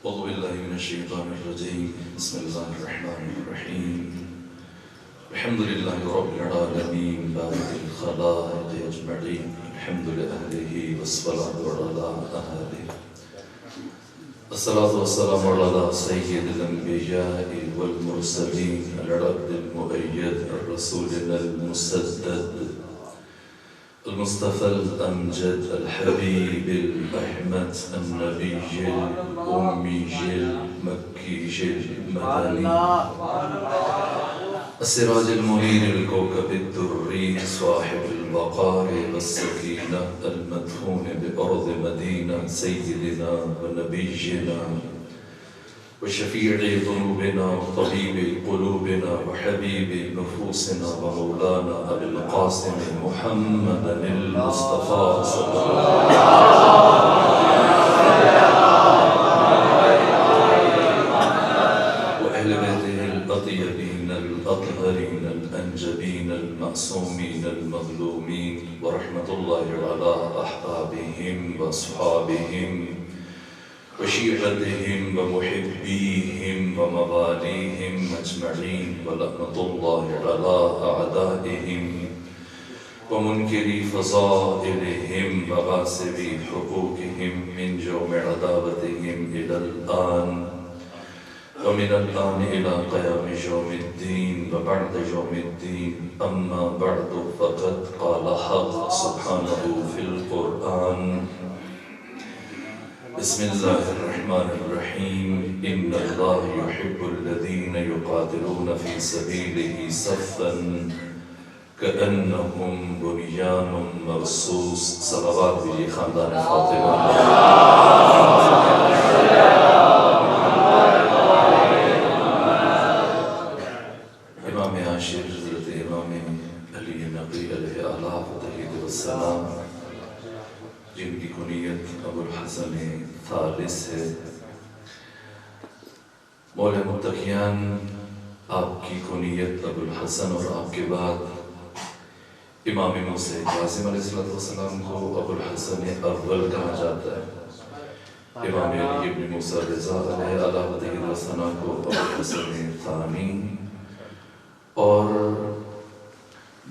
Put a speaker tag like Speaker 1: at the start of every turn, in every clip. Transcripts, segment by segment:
Speaker 1: أعوذ بالله من الشيطان الرجيم بسم الله الرحمن الرحيم الحمد لله رب العالمين بارئ الخلائق أجمعين الحمد لأهله والصلاة على أهله الصلاة والسلام على سيد الأنبياء والمرسلين العبد المؤيد رسولنا المسدد المصطفى الأمجد الحبيب الأحمد النبي الأمي المكي المدني السراج المنير الكوكب الدري صاحب الوقار والسكينة المدفون بأرض مدينة سيدنا ونبينا وشفيع ذنوبنا وطبيب قلوبنا وحبيب نفوسنا ومولانا أبي القاسم محمد المصطفى صلى الله عليه وأهل بيته الأطيبين الأطهرين الأنجبين المعصومين المظلومين ورحمة الله على أحبابهم وأصحابهم وشيعتهم ومحبيهم ومواليهم أجمعين ولعنة الله على أعدائهم ومنكري فضائلهم وغاصبي حقوقهم من جوع عداوتهم إلى الآن ومن الآن إلى قيام يوم الدين وبعد يوم الدين أما بعد فقد قال حق سبحانه في القرآن بسم الله الرحمن الرحيم إن الله يحب الذين يقاتلون في سبيله صفا كأنهم بنيان مرصوص صلوات بجي خاندان فاطمة امام عاشر حضرت امام علی نقی علیہ آلہ فتحید والسلام جن کی کنیت ابو الحسن ثالث ہے، مولا متقیان آپ کی کنیت ابو الحسن اور آپ کے بعد امام موسیٰ کاظم علیہ السلام کو ابو الحسن اول کہا جاتا ہے، امام علی ابن موسیٰ رضا علیہ آلہ فتحید والسلام کو ابو الحسن ثانی اور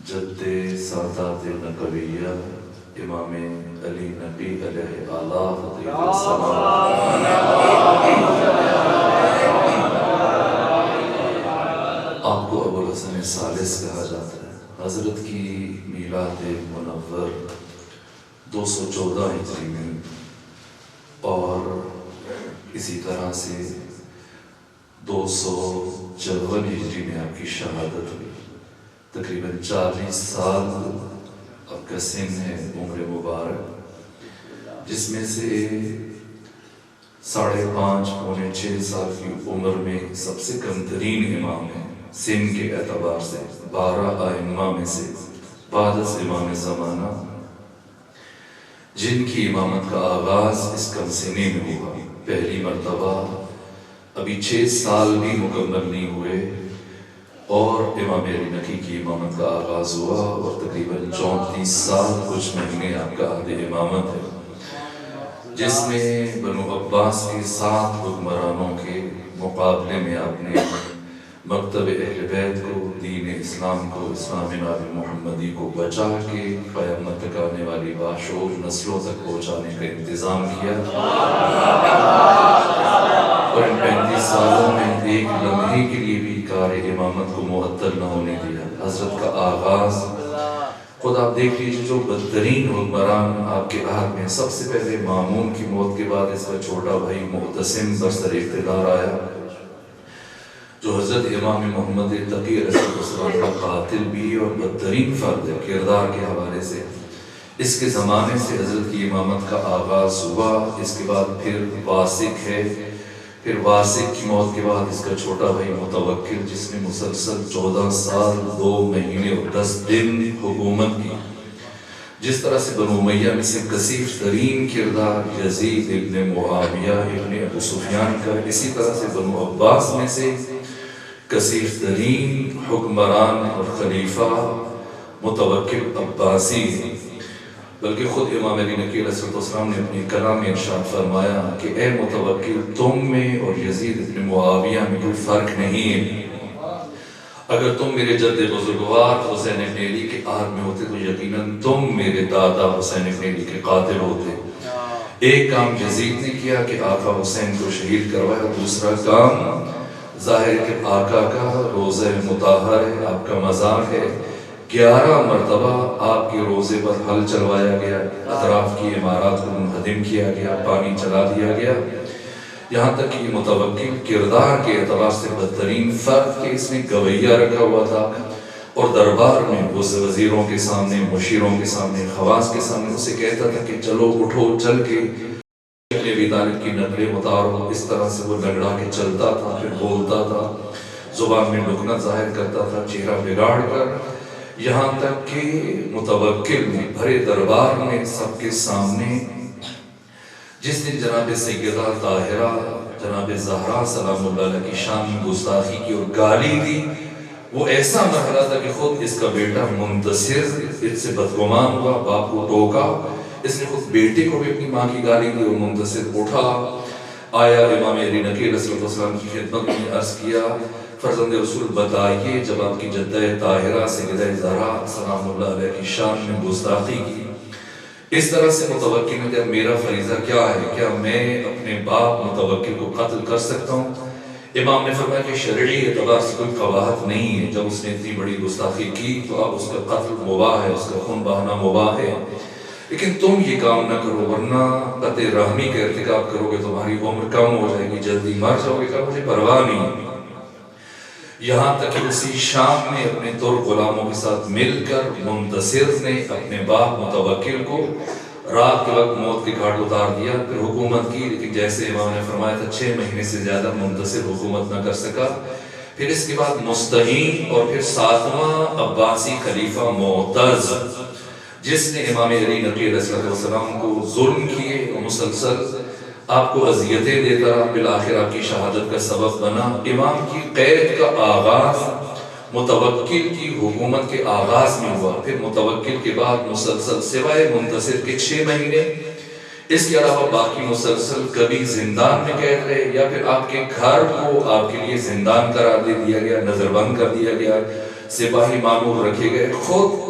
Speaker 1: جد سادات نقویہ امام علی نبی علیہ آلہ فتحید والسلام آپ کو ابو الحسن ثالث کہا جاتا ہے۔ حضرت کی میلاد منور 214 ہجری میں اور اسی طرح سے 254 ہجری میں آپ کی شہادت ہوئی، تقریباً 40 سال آپ کا سن ہے عمر مبارک، جس میں سے 5.5 پونے 6 سال کی عمر میں سب سے کم ترین امام ہے سن کے اعتبار سے، 12 ائمہ میں سے بعد از امام زمانہ جن کی امامت کا آغاز اس کم سنی میں ہوا، پہلی مرتبہ ابھی 6 سال بھی مکمل نہیں ہوئے اور امام علی نقی کی امامت کا آغاز ہوا اور تقریباً 34 سال کچھ مہینے آپ کا عہد امامت ہے، جس میں بنو عباس کے 7 حکمرانوں کے مقابلے میں آپ نے مکتب اہل بیت کو، دین اسلام کو، اسلام نبی محمدی کو بچا کے قیامت تک آنے والی باشعور نسلوں تک پہنچانے کا انتظام کیا اور ان 35 سالوں میں ایک لمحے کے لیے بھی کار امامت کو معطل نہ ہونے دیا۔ حضرت کا آغاز خود آپ دیکھ لیجیے، جو بدترین حکمران آپ کے عہد میں، سب سے پہلے مامون کی موت کے بعد اس کا چھوٹا بھائی معتصم برسر اقتدار آیا، جو حضرت امام محمد تقی علیہ السلام کا قاتل بھی اور بدترین فرد ہے کردار کے حوالے سے۔ اس کے زمانے سے حضرت کی امامت کا آغاز ہوا، اس کے بعد پھر واسق ہے، پھر واسق کی موت کے بعد اس کا چھوٹا بھائی متوکل، جس نے مسلسل 14 سال 2 مہینے اور 10 دن حکومت کی۔ جس طرح سے بنو امیہ میں سے کثیر ترین کردار یزید ابن معاویہ ابن ابو سفیان کا، اسی طرح سے بنو عباس میں سے کثیر ترین حکمران اور خلیفہ متوکل عباسی بلکہ خود امام علی نقی علیہ السلام نے اپنی کلام میں ارشاد فرمایا کہ اے متوکل، تم میں اور یزید ابن معاویہ میں کوئی فرق نہیں ہے۔ اگر تم میرے جد بزرگوار حسین ابن علی کے آہد میں ہوتے تو یقیناً تم میرے دادا حسین ابن علی کے قاتل ہوتے۔ ایک کام یزید نے کیا کہ آقا حسین کو شہید کروایا، دوسرا کام ظاہر کہ آقا کا روزہ مطہر ہے، آپ کا مزار ہے، 11 مرتبہ آپ کے روزے پر حل چلوایا گیا، اطراف کی عمارات کو منہدم کیا گیا، پانی چلا دیا گیا، یہاں تک کہ متوکل کردار کے اعتبار سے بدترین فرد کہ اس نے گویہ رکھا ہوا تھا اور دربار میں وزیروں کے سامنے، مشیروں کے سامنے، خواص کے سامنے اسے کہتا تھا کہ چلو اٹھو، چل کے ابی طالب کی نقلیں اتارو۔ اس طرح سے وہ لنگڑا کے چلتا تھا، پھر بولتا تھا، زبان میں لکنت ظاہر کرتا تھا، چہرہ بگاڑ کر، یہاں تک کہ متوکل نے بھرے دربار میں سب کے سامنے جس دن جناب سیدہ طاہرہ جناب زہرا سلام اللہ علیہ کی شان میں گستاخی کی اور گالی دی، وہ ایسا مرحلہ تھا کہ خود اس کا بیٹا منتصر اس سے بدگمان ہوا، باپ کو ٹوکا، اس نے خود بیٹے کو بھی اپنی ماں کی گالی دی اور منتصر اٹھا، آیا امام علی نقی علیہ السلام کی خدمت میں عرض کیا، فرزند رسول بتائیے جب آپ کی جدہ طاہرہ سیدہ زہرا سلام اللہ علیہ کی شان میں گستاخی کی، اس طرح سے متوکل نے کہا میرا فریضہ کیا ہے، کیا میں اپنے باپ متوکل کو قتل کر سکتا ہوں؟ امام نے فرمایا کہ شرعی اعتبار سے کوئی قباحت نہیں ہے، جب اس نے اتنی بڑی گستاخی کی تو اب اس کا قتل مباح ہے، اس کا خون بہانا مباح ہے، لیکن تم یہ کام نہ کرو ورنہ قطع رحمی کا ارتکاب کرو گے، تمہاری عمر کم ہو جائے گی، جلدی مر جاؤ گے۔ کہا مجھے پرواہ نہیں۔ یہاں تک کہ اسی شام میں اپنے ترک غلاموں کے ساتھ مل کر منتصر نے اپنے باپ متوکل کو رات کے وقت موت کے گھاٹ اتار دیا، پھر حکومت کی، لیکن جیسے امام نے فرمایا تھا 6 مہینے سے زیادہ منتصر حکومت نہ کر سکا۔ پھر اس کے بعد مستعین اور پھر 7واں عباسی خلیفہ معتز، جس نے امام علی نقی علیہ السلام کو ظلم کیے اور مسلسل آپ کو اذیتیں دیتا رہا، بالآخر آپ کی شہادت کا سبب بنا۔ امام کی قید کا آغاز متوکل کی حکومت کے آغاز میں ہوا، پھر متوکل کے بعد مسلسل سوائے منتصر کے 6 مہینے، اس کے علاوہ باقی مسلسل کبھی زندان میں قید رہے یا پھر آپ کے گھر کو آپ کے لیے زندان قرار دے دیا گیا، نظر بند کر دیا گیا، سپاہی مامور رکھے گئے۔ خود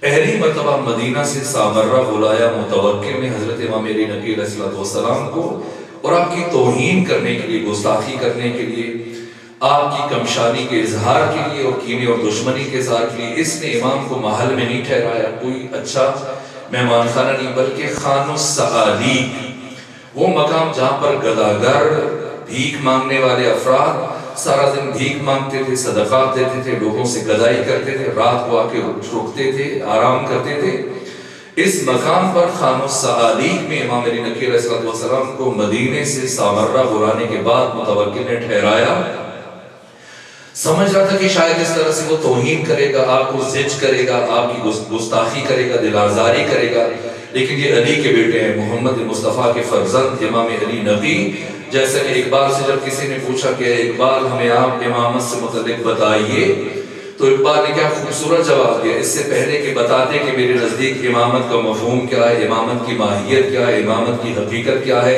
Speaker 1: پہلی مرتبہ مدینہ سے سامرہ بلایا متوکل نے حضرت امام علی نقی علیہ السلام کو، اور آپ کی توہین کرنے کے لیے، گستاخی کرنے کے لیے، آپ کی کمشانی کے اظہار کے لیے اور کینے اور دشمنی کے اظہار کے لیے اس نے امام کو محل میں نہیں ٹھہرایا، کوئی اچھا مہمان خانہ نہیں، بلکہ خان السعالیق، وہ مقام جہاں پر گداگر، بھیک مانگنے والے افراد سارا دن بھیک مانگتے تھے، صدقات دیتے تھے، لوگوں سے گدائی کرتے تھے، رات کو آ کے رکتے تھے، آرام کرتے تھے، اس مقام پر خان السعالیق میں امام علی نقی علیہ السلام کو مدینے سے سامرہ بلانے کے بعد متوکل نے ٹھہرایا۔ سمجھ رہا تھا کہ شاید اس طرح سے وہ توہین کرے گا، آپ کو زج کرے گا، آپ کی گستاخی کرے گا، دل آزاری کرے گا، لیکن یہ علی کے بیٹے ہیں، محمد مصطفیٰ کے فرزند امام علی نقی۔ جیسے کہ اقبال سے جب کسی نے پوچھا کہ اقبال ہمیں آپ امامت سے متعلق بتائیے، تو اقبال نے کیا خوبصورت جواب دیا، اس سے پہلے کہ بتاتے کہ میرے نزدیک امامت کا مفہوم کیا ہے، امامت کی ماہیت کیا ہے، امامت کی حقیقت کیا ہے،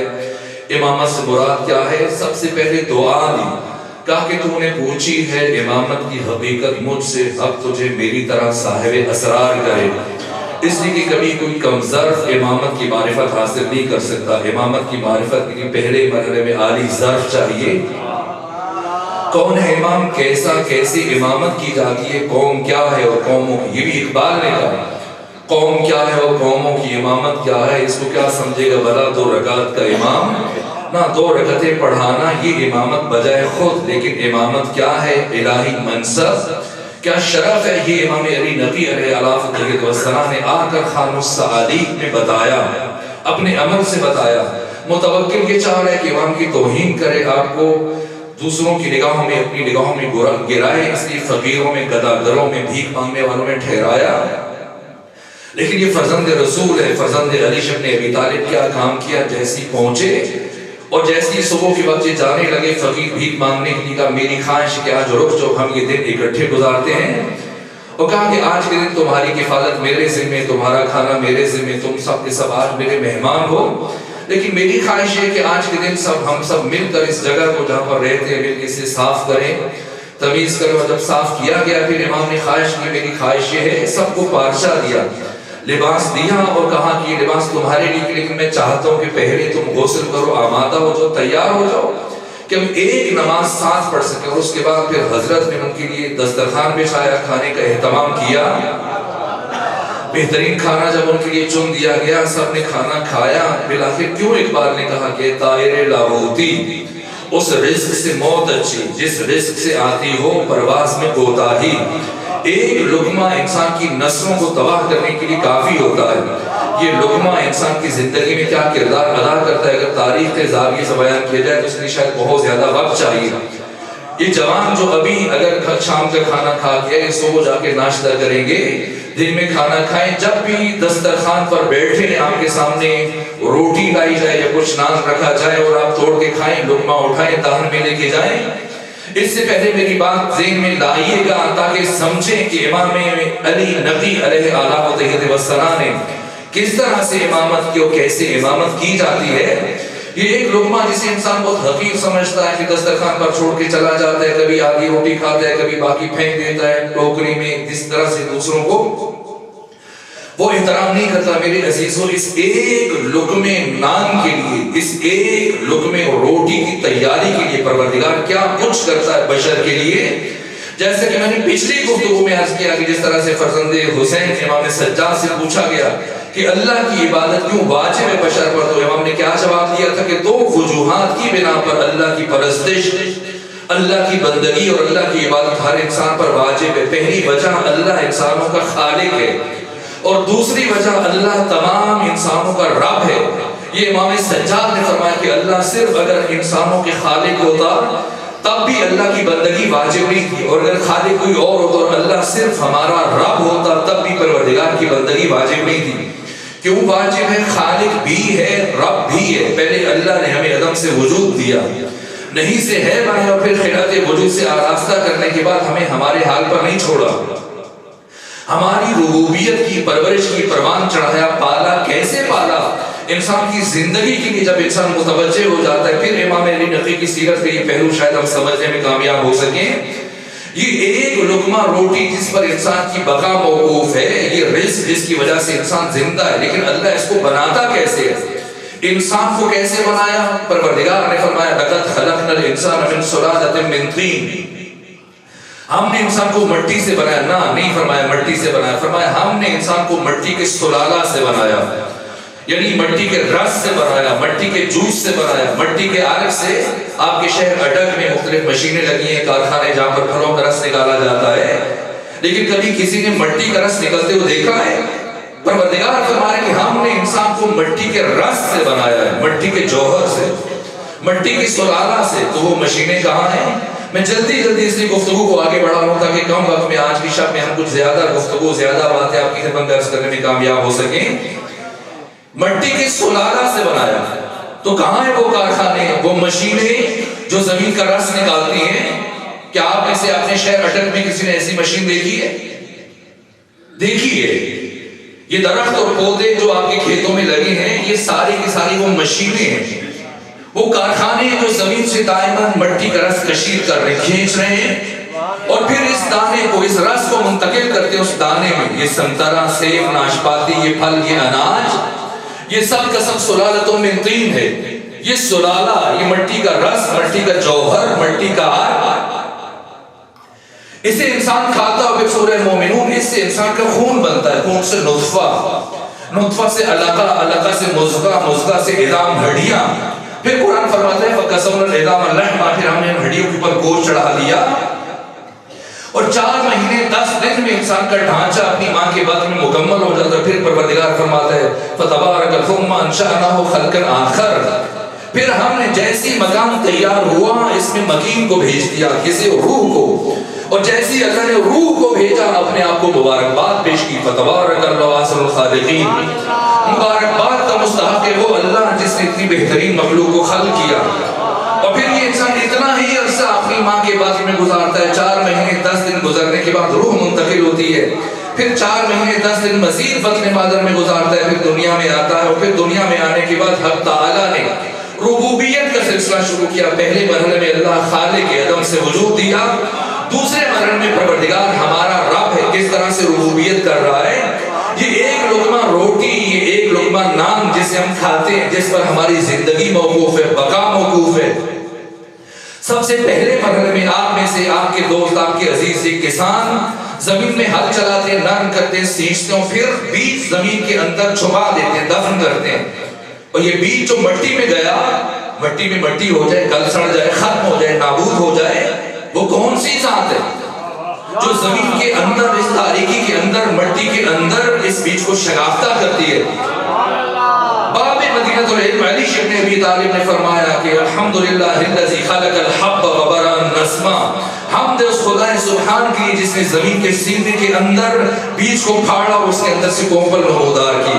Speaker 1: امامت سے مراد کیا ہے، سب سے پہلے دعا دی، کہا کہ تو نے پوچھی ہے امامت کی حقیقت مجھ سے، اب تجھے میری طرح صاحب اسرار کرے، اس لیے کہ کبھی کوئی کم ظرف امامت کی معرفت حاصل نہیں کر سکتا۔ امامت کی معرفت کے پہلے مرحلے میں عالی ظرف چاہیے، کون ہے امام، کیسے امامت کی جاتی ہے، قوم کیا ہے اور قوموں کی، یہ بھی اقبال نے کہا، قوم کیا ہے اور قوموں کی امامت کیا ہے، اس کو کیا سمجھے گا بھلا 2 رکعت کا امام، نہ 2 رکعتیں پڑھانا یہ امامت بجائے خود، لیکن امامت کیا ہے، الہی منصب، کیا شرف ہے، یہ امام علی نقی علیہ السلام نے آ کر خان السعالیق میں بتایا، اپنے عمل سے بتایا۔ متوکل یہ چاہ رہا ہے کہ امام کی توہین کرے، آپ کو دوسروں کی نگاہوں میں اپنی نگاہوں میں گرائے، اس لیے فقیروں میں، گداگروں میں، بھیک مانگنے والوں میں ٹھہرایا، لیکن یہ فرزند رسول ہے، فرزند علی ابن ابی طالب کیا کام کیا، جیسی پہنچے اور جیسی صبح کے وقت یہ جانے لگے فقیر بھیک مانگنے کے لیے، کہا میری خواہش کیا جو رک جو ہم یہ دن اکٹھے گزارتے ہیں، اور کہا کہ آج کے دن تمہاری کفالت میرے ذمے، تمہارا کھانا میرے ذمے، تم سب کے سب آج میرے مہمان ہو، لیکن میری خواہش ہے کہ آج کے دن ہم سب مل کر اس جگہ کو جہاں پر رہتے ہیں مل کے اسے صاف کریں، تمیز کریں۔ اور جب صاف کیا گیا پھر امام نے خواہش کی، میری خواہش یہ ہے، سب کو پارچہ دیا، لباس دیا اور کہا کہ یہ لباس تمہارے لیے، لیکن میں چاہتا ہوں کہ پہلے تم غسل کرو، آمادہ ہو جاؤ، تیار ہو جاؤ کہ ہم ایک نماز ساتھ پڑھ سکیں۔ اور اس کے بعد پھر حضرت نے ان کے لیے دسترخوان بچھایا، کھانے کا اہتمام کیا، بہترین کھانا جب ان کے لیے چن دیا گیا، سب نے کھانا کھایا۔ بالآخر کیوں اقبال نے کہا کہ طائر لاہوتی، اس رزق سے موت اچھی جس رزق سے آتی ہو پرواز میں کوتاہی۔ ایک لقمہ انسان کی نسلوں کو تباہ کرنے کے لیے کافی ہوتا ہے۔ یہ لقمہ انسان کی زندگی میں کیا کردار ادا کرتا ہے، اگر تاریخ کے زاویے سے بیان کیا جائے تو اس لیے شاید بہت زیادہ وقت چاہیے۔ یہ جوان جو ابھی اگر شام کا کھانا کھا کے صبح جا کے ناشتہ کریں گے، دن میں کھانا کھائیں، جب بھی دسترخوان پر بیٹھے آپ کے سامنے روٹی لائی جائے یا کچھ نان رکھا جائے اور آپ توڑ کے کھائیں، لقمہ اٹھائیں، دہن میں لے کے جائیں، اس سے پہلے میری بات ذہن میں لائیے گا تاکہ سمجھیں کہ امام علی نقی علیہ آلہ والسلام نے کس طرح سے امامت کی اور کیسے امامت کی جاتی ہے۔ یہ ایک لقمہ جسے انسان بہت حقیر سمجھتا ہے کہ دسترخوان پر چھوڑ کے چلا جاتا ہے، کبھی آدھی روٹی کھاتا ہے، کبھی باقی پھینک دیتا ہے ٹوکری میں، جس طرح سے دوسروں کو وہ احترام نہیں کرتا۔ میرے عزیزوں، اس ایک لقمے نان کے لیے، اس ایک لقمے روٹی کی تیاری کے لیے پروردگار کیا کچھ کرتا ہے بشر کے لیے۔ جیسے کہ میں نے پچھلی گفتگو میں عرض کیا کہ جس طرح سے فرزند حسین امام سجاد سے پوچھا گیا کہ اللہ کی عبادت کیوں واجب ہے بشر پر، تو امام نے کیا جواب دیا تھا کہ دو وجوہات کی بنا پر اللہ کی پرستش، اللہ کی بندگی اور اللہ کی عبادت ہر انسان پر واجب ہے۔ پہلی وجہ اللہ انسانوں کا خالق ہے، اور دوسری وجہ اللہ تمام انسانوں کا رب ہے۔ یہ امام سجاد نے فرمایا کہ اللہ صرف اگر انسانوں کے خالق ہوتا تب بھی اللہ کی بندگی واجب نہیں تھی، اور اگر خالق کوئی اور ہوتا اور اللہ صرف ہمارا رب ہوتا تب بھی پروردگار کی بندگی واجب نہیں تھی۔ کیوں واجب ہے؟ خالق بھی ہے، رب بھی ہے۔ پہلے اللہ نے ہمیں عدم سے وجود دیا، نہیں سے ہے بنایا، اور پھر خلقت وجود سے آراستہ کرنے کے بعد ہمیں ہمارے حال پر نہیں چھوڑا، ہماری ربوبیت کی پرورش کی پروان چڑھایا، پالا۔ کیسے پالا؟ انسان کی زندگی کے لیے جب انسان متوجہ ہو جاتا ہے، پھر امام علی نقی کی سیرت کا یہ پہلو شاید ہم سمجھنے میں کامیاب ہو سکیں۔ یہ ایک لقمہ روٹی جس پر انسان کی بقا موقوف ہے، یہ رزق جس کی وجہ سے انسان زندہ ہے، لیکن اللہ اس کو بناتا کیسے ہے؟ انسان کو کیسے بنایا؟ پروردگار نے فرمایا لقد خلقنا الانسان من سلالۃ من طین، ہم نے انسان کو مٹی سے بنایا۔ نہ، نہیں فرمایا مٹی سے بنایا، فرمایا ہم نے انسان کو مٹی کے سلالہ سے بنایا، یعنی مٹی کے رس سے بنایا، مٹی کے جوس سے بنایا، مٹی کے عرق سے۔ آپ کے شہر اٹک میں مختلف مشینیں لگی ہیں، کارخانے جہاں پر پھلوں کا رس نکالا جاتا ہے، لیکن کبھی کسی نے مٹی کا رس نکلتے ہوئے دیکھا ہے؟ پروردگار فرمایا کہ ہم نے انسان کو مٹی کے رس سے بنایا ہے، مٹی کے جوہر سے، مٹی کی سلالہ سے۔ تو وہ مشینیں کہاں ہیں؟ میں جلدی اس لیے گفتگو کو آگے بڑھا ہوں تاکہ کم وقت میں آج کی شب میں ہم کچھ زیادہ گفتگو، زیادہ باتیں آپ کی خدمت میں عرض کرنے میں کامیاب ہو سکیں۔ مٹی کے سلالہ سے بنایا، تو کہاں ہے وہ کارخانے، وہ مشینیں جو زمین کا رس نکالتی ہیں؟ کیا آپ میں سے اپنے شہر اٹک میں کسی نے ایسی مشین دیکھی ہے؟ دیکھی ہے؟ یہ درخت اور پودے جو آپ کے کھیتوں میں لگے ہیں، یہ ساری کی ساری وہ مشینیں ہیں، وہ کارخانے جو زمین سے دائماً مٹی کا رس کشید کر رہے ہیں، کھینچ رہے ہیں، اور پھر اس دانے کو، اس رس کو منتقل کرتے ہیں اس دانے میں۔ یہ سنترا، سیب، ناشپاتی، یہ پھل، یہ اناج، یہ سب کا سب سلالتوں من طین ہے۔ یہ سلالہ، یہ مٹی کا رس، مٹی کا جوہر، مٹی کا عرق، اسے انسان کھاتا ہے۔ پھر سورہ مومنون، اس سے انسان کا خون بنتا ہے، خون سے نطفہ، نطفہ سے علقہ، علقہ سے مضغہ، مضغہ سے عظام، ہڈیاں۔ پھر قرآن فرماتا ہے فَكَسَوْنَا الْعِظَامَ لَحْمًا، پھر ہم نے ہڈیوں کے اوپر گوشت چڑھا دیا، اور 4 مہینے 10 دن میں انسان کا ڈھانچہ اپنی ماں کے بطن میں مکمل ہو جاتا ہے۔ پھر پروردگار فرماتا ہے فَتَبَارَكَ ثُمَّ أَنشَأْنَاهُ خَلْقًا آخَرَ، پھر ہم نے جیسی مکان تیار ہوا اس میں مکین کو بھیج دیا، کسی روح کو، اور جیسی اللہ نے روح کو بھیجا اپنے آپ کو مبارکباد پیش کی۔ فَتَبَارَكَ اللَّهُ أَحْسَنُ الْخَالِقِينَ، مبارکباد کا مستحق ہے وہ اللہ جس نے اتنی بہترین مخلوق کو خلق کیا۔ اور پھر یہ انسان اتنا ہی عرصہ اپنی ماں کے باطن میں گزارتا ہے، 4 مہینے 10 دن گزرنے کے بعد روح منتقل ہوتی ہے، پھر 4 مہینے 10 دن مزید بطن مادر میں گزارتا ہے، پھر دنیا میں آتا ہے، اور پھر دنیا میں آنے کے بعد حق تعالیٰ نے ربوبیت کا سلسلہ شروع کیا۔ پہلے مرحلے میں اللہ خالق عدم سے وجود دیا، دوسرے مرحلے میں پروردگار ہمارا رب ہے کس طرح سے ربوبیت کر رہا ہے۔ یہ ایک لقمہ روٹی، یہ ایک لقمہ نان جسے ہم کھاتے ہیں، جس پر ہماری زندگی موقوف ہے، بقا موقوف ہے۔ سب سے پہلے مرحلے میں آپ میں سے آپ کے دوست، آپ کے عزیز ایک کسان زمین میں ہل چلاتے ہیں، نرم کرتے ہیں، سینچتے ہیں، پھر بیج زمین کے اندر چھپا دیتے ہیں، دفن کرتے ہیں، اور یہ بیج جو مٹی میں گیا، مٹی میں مٹی ہو جائے، گل سڑ جائے، ختم ہو جائے، نابود ہو جائے، وہ کون سی ذات ہے جو زمین کے اندر، اس تاریکی کے اندر، مٹی کے اندر اس بیج کو شناختہ کرتی ہے؟ باب مدینہ العلم علی ابن ابی طالب نے فرمایا کہ الحمدللہ الذی خلق الحب وبرأ النسمہ، حمد اس خدا سبحان کی جس نے زمین کے سینے کے اندر بیج کو پھاڑا اور اس کے اندر سے کونپل نمودار کی،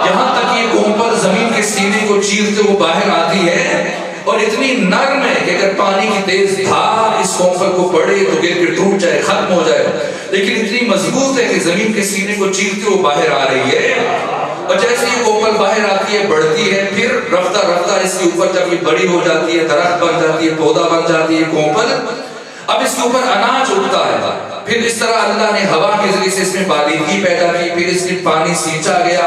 Speaker 1: یہاں تک یہ کونپل زمین کے سینے کو چیرتے وہ باہر آتی ہے، اور اتنی نرم ہے کہ اگر پانی کی تیز دھار اس کونپل کو پڑے تو گر کے ٹوٹ جائے، ختم ہو جائے، لیکن اتنی مضبوط ہے کہ زمین کے سینے کو چیرتے وہ باہر آ رہی ہے، اور جیسے یہ کونپل باہر آتی ہے، بڑھتی ہے، پھر رفتہ رفتہ اس کے اوپر جب یہ بڑی ہو جاتی ہے، درخت بن جاتی ہے، پودا بن جاتی ہے کونپل، اب اس کے اوپر اناج اگتا ہے، پھر اس طرح اللہ نے ہوا کے ذریعے سے اس میں بالیدگی پیدا کی، پھر اس میں پانی سینچا گیا،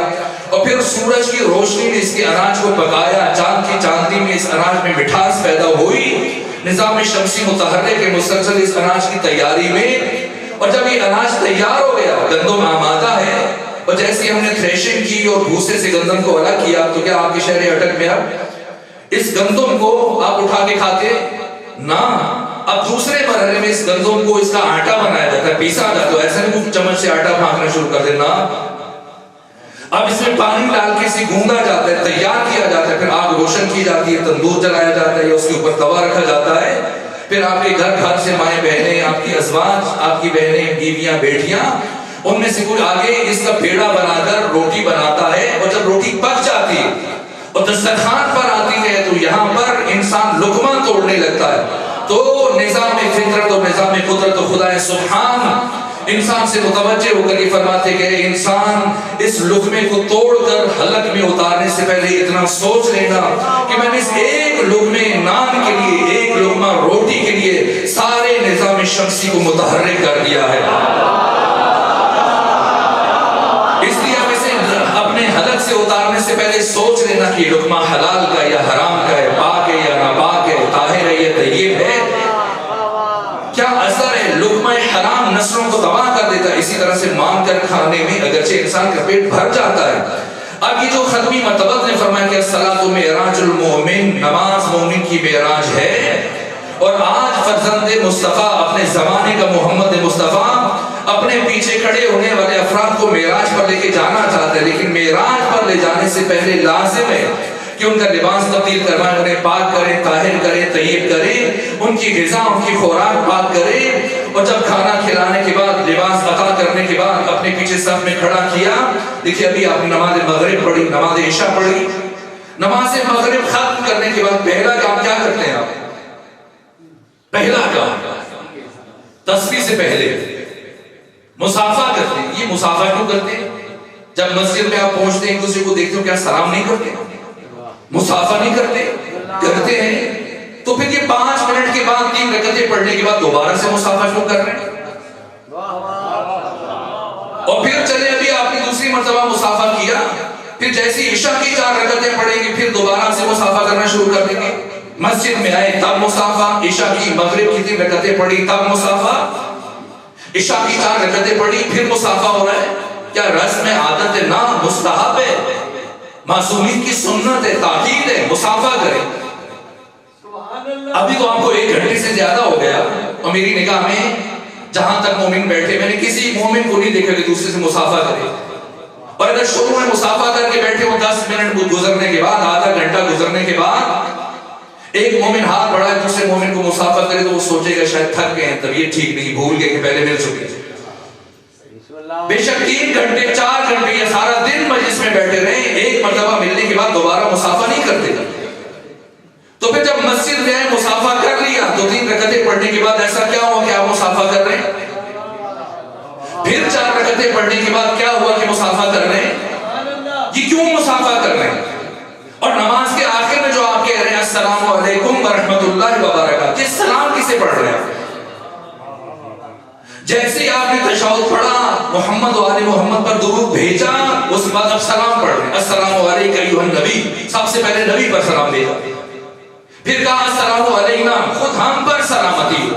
Speaker 1: اور پھر سورج کی روشنی نے اس کے اناج کو پکایا، چاند کی چاندنی میں اس اناج میں مٹھاس پیدا ہوئی، نظام شمسی متحرک کے مسلسل اس اناج کی تیاری میں، اور جب یہ اناج تیار ہو گیا، گندم آمادہ ہے، اور جیسے ہم نے تھریشنگ کی اور بھوسے سے گندم کو الگ کیا، تو کیا آپ کے شہر اٹک میں اب اس گندم کو آپ اٹھا کے کھاتے؟ نہ، اب دوسرے مرحلے میں اس گندم کو اس کا آٹا بنایا جاتا ہے، پیسا جاتا ہے، ایسا نہیں چمچ سے آٹا پھانکنا شروع کر دینا، اب اس میں پانی ڈال کے اسے گوندا جاتا ہے، تیار کیا جاتا ہے، پھر آگ روشن کی جاتی ہے، تندور جلایا جاتا ہے یا اس کے اوپر توا رکھا جاتا ہے، پھر آپ کے گھر سے مائیں بہنیں، آپ کی ازواج، آپ کی بہنیں، بیویاں، بیٹیاں، ان میں سے کوئی آگے اس کا پیڑا بنا کر روٹی بناتا ہے، اور جب روٹی پک جاتی ہے اور دسترخوان پر آتی ہے تو یہاں پر انسان لقمہ توڑنے لگتا ہے، تو نظام فطرت اور نظام قدرت و خدا سبحان انسان سے متوجہ ہو کر یہ فرماتے کہ انسان اس لقمے کو توڑ کر حلق میں اتارنے سے پہلے اتنا سوچ لینا کہ میں نے اس ایک لقمے نان کے لیے، ایک لقمہ روٹی کے لیے سارے نظام شمسی کو متحرک کر دیا ہے، اس لیے اب اسے اپنے حلق سے اتارنے سے پہلے سوچ لینا کہ لقمہ حلال کا یا حرام کا ہے، پاک ہے یا ناپاک ہے، طاہر ہے یا طیب ہے، کیا اثر ہے۔ لقمہ حرام نسلوں کو تباہ کر دیتا ہے، اسی طرح سے مان کر کھانے میں اگرچہ انسان کا پیٹ بھر جاتا ہے۔ اب یہ جو ختمی مطبق نے فرمایا کہ الصلاۃ معراج المومن، نماز مومن کی معراج ہے، اور آج فرزند مصطفیٰ، اپنے زمانے کا محمد مصطفیٰ اپنے پیچھے کھڑے ہونے والے افراد کو معراج پر لے کے جانا چاہتے ہیں، لیکن معراج پر لے جانے سے پہلے لازم ہے کہ ان کا لباس تبدیل کروائیں، انہیں پاک کریں، طاہر کریں، طیب کریں، ان کی غذا، ان کی خوراک پاک کریں، اور جب کھانا کھلانے کے بعد، لباس عطا کرنے کے بعد اپنے پیچھے صف میں کھڑا کیا، دیکھیے ابھی آپ نے نماز مغرب پڑھی، نماز عشاء پڑھی، نماز مغرب ختم کرنے کے بعد پہلا کام کیا کرتے ہیں آپ؟ پہلا کام تسبیح سے پہلے مصافحہ کرتے ہیں۔ یہ مصافحہ کیوں کرتے ہیں؟ جب مسجد میں آپ پہنچتے ہیں ایک دوسرے کو دیکھتے ہو، کیا سلام نہیں کرتے؟ مصافحہ نہیں کرتے؟ کرتے ہیں۔ تو پھر یہ 5 منٹ کے بعد 3 رکعتیں پڑھنے کے بعد دوبارہ سے مصافحہ کیوں کر رہے ہیں؟ اور پھر چلے ابھی آپ نے دوسری مرتبہ مصافحہ کیا، پھر جیسی عشاء کی 4 رکعتیں پڑھیں گے پھر دوبارہ سے مصافحہ کرنا شروع کر دیں گے۔ مسجد میں آئے تب مصافحہ، عشاء کی مغرب کی 3 رکعتیں پڑھی تب مصافحہ، عشاء کی 4 رکعتیں پڑھی پھر مصافحہ ہو رہا ہے۔ کیا رسم عادت ہے؟ نہ، مستحب ہے، معصومین کی سنت ہے، تاکید ہے، مصافحہ کریں۔ ابھی تو آپ کو 1 گھنٹے سے زیادہ ہو گیا، اور میری نگاہ میں جہاں تک مومن بیٹھے، میں نے کسی مومن کو نہیں دیکھا کہ دوسرے سے مصافحہ کرے، اور اگر شروع میں مصافحہ کر کے بیٹھے ہو 10 منٹ گزرنے کے بعد، آدھا گھنٹہ گزرنے کے بعد ایک مومن ہاتھ بڑھائے دوسرے مومن کو مصافحہ کرے تو وہ سوچے گا شاید تھک گئے ہیں، طبیعت ٹھیک نہیں، بھول گئے کہ پہلے مل چکے ہیں۔ بے شک 3 گھنٹے 4 گھنٹے یا سارا دن مجلس میں بیٹھے رہے، ایک مرتبہ ملنے کے بعد دوبارہ مصافحہ نہیں کرتے۔ تو پھر جب مسجد میں آئے مصافحہ کر لیا، السلام علیکم ورحمۃ اللہ وبرکاتہ. کس سلام کسے پڑھ رہے ہیں؟ جیسے ہی آپ نے تشہد پڑھا، محمد و آل محمد پر درود بھیجا، اس کے بعد آپ سلام پڑھ رہے ہیں، السلام علیکم ایھا النبی. سب سے پہلے نبی پر سلام بھیجا، پھر کہا السلام علینا، خود ہم پر سلامتی ہو.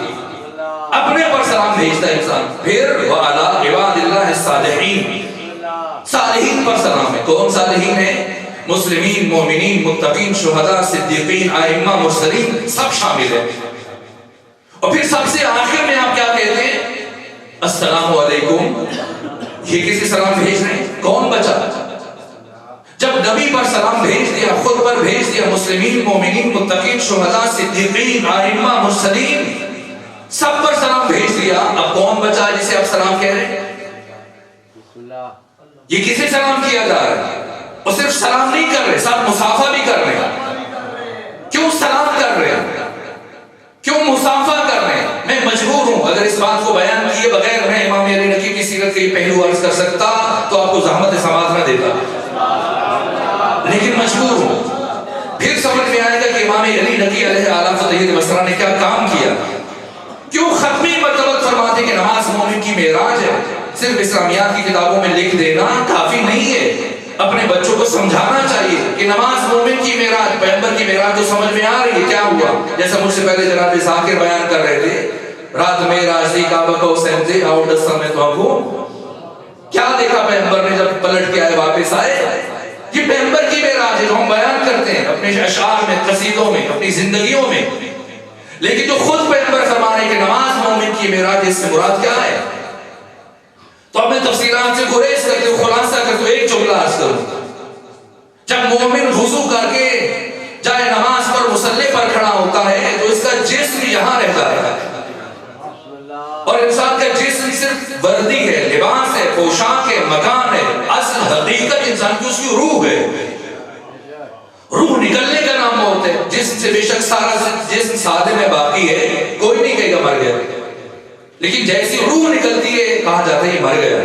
Speaker 1: اپنے پر سلام بھیجتا ہے انسان. پھر وعلی عباد اللہ الصالحین، صالحین پر سلام ہے. کون صالحین ہیں؟ مسلمین، مومنین، متقین، شہداء، صدیقین، ائمہ، مرسلین، سب شامل ہیں. اور پھر سب سے آخر میں آپ کیا کہتے ہیں؟ السلام علیکم. یہ کسی سلام بھیج رہے ہیں؟ کون بچا؟ جب نبی پر سلام بھیج دیا، خود پر بھیج دیا، مسلمین، مومنین، متقین، شہداء، صدیقین، ائمہ، مرسلین، سب پر سلام بھیج دیا، اب کون بچا جسے آپ سلام کہہ رہے ہیں؟ یہ کسے سلام کیا جا رہا ہے؟ اور صرف سلام نہیں کر رہے، ساتھ مصافحہ بھی کر رہے ہیں. کیوں سلام کر رہے ہیں؟ کیوں مصافحہ کر رہے ہیں؟ میں مجبور ہوں، اگر اس بات کو بیان کیے بغیر میں امام علی نقی کی سیرت کے پہلو عرض کر سکتا تو آپ کو زحمت سماعت نہ دیتا، لیکن مجبور ہوں. پھر سمجھ میں آئے گا کہ امام علی نقی علیہ اعلیٰ فتحیت بصرہ نے کیا کام کیا. کیوں ختمی مرتبہ فرماتے کہ نماز مومن کی معراج ہے. صرف اسلامیات کی کتابوں میں لکھ دینا کافی نہیں ہے، اپنے بچوں کو سمجھانا چاہیے کہ نماز مومن کی معراج، پیغمبر کی معراج تو سمجھ میں آ رہی ہے. کیا ہوا؟ جیسا مجھ سے پہلے جناب ذاکر بیان کر رہے تھے، رات معراج دی کعبہ کو سمجھے آؤٹ میں تو آپ کو کیا دیکھا پیغمبر نے جب پلٹ کے آئے واپس آئے؟ یہ پیغمبر کی معراج ہے جو ہم بیان کرتے ہیں اپنے اشعار میں، قصیدوں میں، اپنی زندگیوں میں. لیکن جو خود پیغمبر فرما رہے ہیں کہ نماز مومن کی معراج، اس سے مراد کیا ہے؟ تو اب میں تفصیلات سے گریز کرتے ہوں، خلاصہ کرتے ہوں، ایک جملہ عرض کروں. جب مومن وضو کر کے جائے نماز پر مصلی پر کھڑا ہوتا ہے تو اس کا جسم یہاں رہتا ہے، اور انسان کا جسم صرف وردی ہے، لباس ہے، پوشاک ہے، مکان ہے. اصل حقیقت انسان کی اس کی روح ہے. روح نکلنے کا نام موت ہے. جسم سے بے شک سارا جسم سادے میں باقی ہے، کوئی نہیں کہے گا مر گیا، لیکن جیسی روح نکلتی ہے کہا جاتا ہے یہ مر گیا.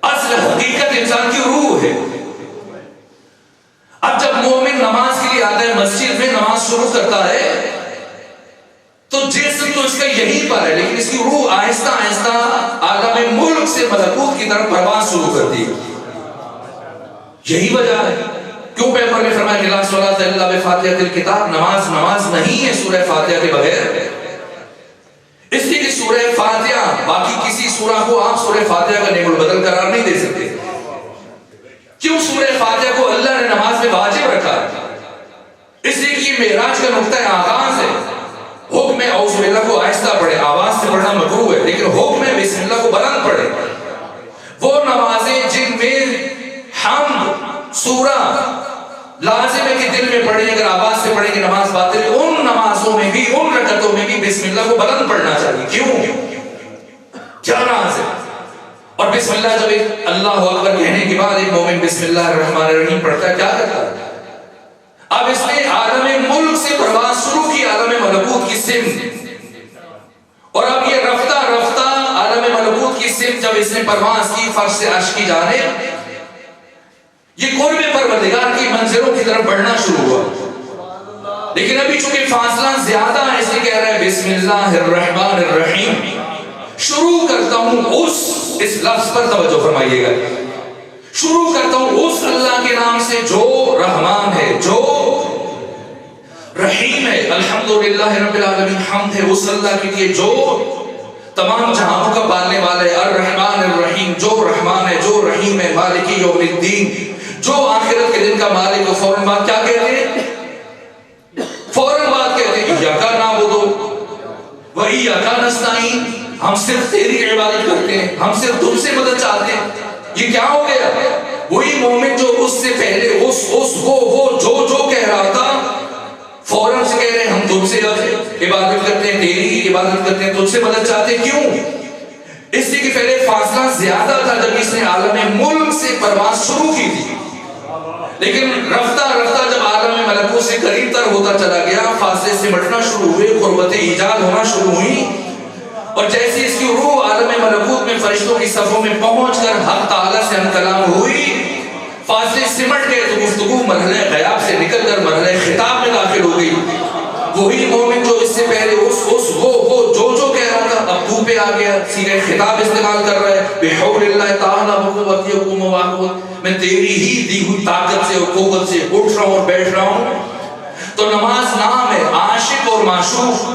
Speaker 1: اصل حقیقت انسان کی روح ہے. اب جب مومن نماز کے لیے آتا ہے، مسجد میں نماز شروع کرتا ہے تو جسم تو اس کا یہیں پر ہے، لیکن اس کی روح آہستہ آہستہ عالم ملک سے ملکوت کی طرف پرواز شروع کرتی ہے. یہی وجہ ہے کیوں پیغمبر نے فرمایا کہ لا صلاۃ الا بفاتحۃ الکتاب، نماز نہیں ہے سورہ فاتحہ کے بغیر. اس لیے کہ سورہ فاتحہ، باقی کسی سورہ کو آپ سورہ فاتحہ کا نعم البدل قرار نہیں دے سکتے. کیوں سورہ فاتحہ کو اللہ نے نماز میں واجب رکھا ہے؟ اس لیے کہ یہ معراج کا نقطہ آغاز ہے. حکم اعوذ باللہ کو آہستہ پڑھے، آواز سے پڑھنا مکروہ ہے، لیکن حکم بسم اللہ کو بلند پڑھے. وہ نمازیں جن میں حمد سورہ لازم ہے کہ دل میں پڑھیں، اگر آواز سے پڑھیں کہ نماز باطل ہے، ان نمازوں میں بھی، ان رکعتوں میں بھی بسم اللہ کو بلند پڑھنا چاہیے. کیوں؟ کیا راز ہے؟ اور بسم اللہ جب ایک اللہ اکبر کہنے کے بعد ایک مومن بسم اللہ الرحمن الرحیم پڑھتا ہے، کیا کرتا ہے؟ اب اس نے عالم ملک سے پرواز شروع کی، عالم ملکوت کی سمت. اور اب یہ رفتہ رفتہ عالم ملکوت کی سمت جب اس نے پرواز کی، فرش سے عرش کی جانب، یہ قرب پروردگار کی منزلوں کی طرف بڑھنا شروع ہوا. لیکن ابھی چونکہ فاصلہ زیادہ ہے، اس لیے کہہ رہا ہے بسم اللہ الرحمن الرحیم. شروع کرتا ہوں اس لفظ پر توجہ فرمائیے گا، شروع کرتا ہوں اس اللہ کے نام سے جو رحمان ہے، جو رحیم ہے. الحمدللہ رب العالمین، حمد ہے اس اللہ کے لیے جو تمام جہانوں کا پالنے والا ہے. الرحمن الرحیم، جو رحمان ہے، جو رحیم ہے. مالک یوم الدین، جو آخرت کے دن کا مالک. فوراً بعد کیا کہتے ہیں؟ فوراً بعد کہتے ہیں ایاک نعبد و ایاک نستعین، ہم صرف تیری عبادت کرتے ہیں، ہم صرف تم سے مدد چاہتے ہیں. یہ کیا ہو گیا؟ وہی مومن جو اس سے پہلے وہ جو کہہ رہا تھا، فوراً سے کہہ رہے ہیں ہم تم سے عبادت کرتے ہیں، تیری عبادت کرتے ہیں، تم سے مدد چاہتے ہیں. کیوں؟ اس لیے کہ پہلے فاصلہ زیادہ تھا جب اس نے عالم ملک سے پرواز شروع کی تھی، لیکن رفتہ رفتہ جب عالم ملکوت سے قریب تر ہوتا چلا گیا، فاصلے سے مٹنا شروع ہوئے، قربتیں ایجاد ہونا شروع ہوئی. اور جیسے اس کی روح عالم ملکوت میں فرشتوں کی صفوں میں پہنچ کر حق تعالیٰ سے ہم کلام ہوئی، فاصلے سمٹ گئے تو گفتگو مرحلہ غیاب سے نکل کر مرحلہ خطاب میں داخل داخل ہو گئی. وہی مومن جو اس سے پہلے وہ جو کہہ رہا تھا اب تو پہ آ گیا, سیرہ خطاب استعمال کر رہا ہے. بحول اللہ تعالیٰ بقوت یقوم واقوت, میں تیری ہی دی ہوئی طاقت سے اور قوت سے اٹھ رہا ہوں اور بیٹھ رہا ہوں. تو نماز نام ہے عاشق اور معشوق,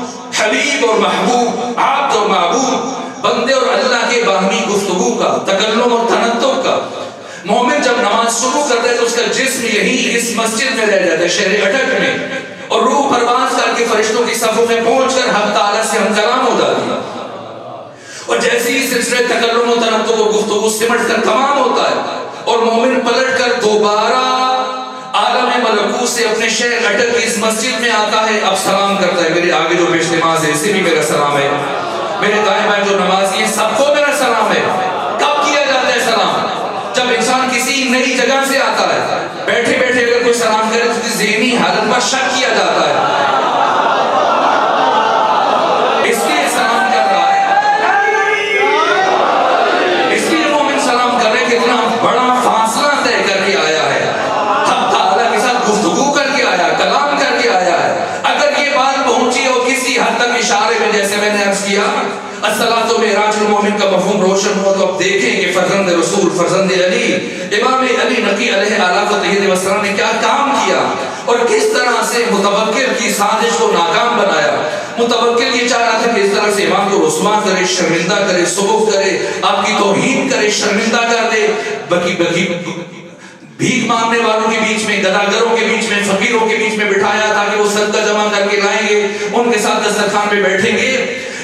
Speaker 1: حبیب اور محبوب, عبد اور معبود, بندے اور اللہ کے باہمی گفتگو کا, تکلم اور تنطق کا. مومن جب نماز شروع کرتا ہے تو اس کا جسم یہی اس مسجد میں رہ جاتا ہے, شہر اٹک میں, اور روح پرواز کر کے فرشتوں کی صفوں میں پہنچ کر حق تعالیٰ سے ہم کلام ہو جاتی ہے. اور جیسے ہی سلسلہ تکلم و تنطق و گفتگو سمٹ کر تمام ہوتا ہے اور مومن پلٹ کر دوبارہ عالم ملکوت سے اپنے شہر اٹک کی اس مسجد میں آتا ہے, اب سلام کرتا ہے. میرے آگے جو پیش نماز ہے اسے بھی میرا سلام ہے, میرے دائیں بائیں جو نمازی ہیں سب کو میرا سلام ہے. کب کیا جاتا ہے سلام؟ جب انسان کسی نئی جگہ سے آتا ہے. بیٹھے بیٹھے اگر کوئی سلام کرے تو اس کی ذہنی حالت پر شک کیا جاتا ہے, اس لیے سلام کر رہا ہے, اس لیے مومن سلام کر رہے. کتنا بڑا فاصلہ طے کر کے آیا ہے, حق تعالیٰ کے ساتھ گفتگو کر کے آیا, کلام کر کے آیا ہے. اگر یہ بات پہنچی ہو کسی حد تک اشارے میں, جیسے میں نے عرض کیا الصلاۃ معراج المومن کا مفہوم روشن ہوا, تو اب دیکھیں کہ فرزند رسول, فرزند علی, امام علی نقی علیہ آلاف و تحید وسلم نے کیا کام کیا اور کس طرح سے متوکل کی سازش کو ناکام بنایا. متوکل یہ چاہ رہا تھا کہ اس طرح سے امام کو رسوا کرے, شرمندہ کرے, سبک کرے, آپ کی توہین کرے, شرمندہ کر دے. بھیک مانگنے والوں کے بیچ میں, گداگروں کے بیچ میں, فقیروں کے بیچ میں بٹھایا تاکہ وہ صدقہ جمع کر کے لائیں گے, ان کے ساتھ دسترخوان پہ بیٹھیں گے.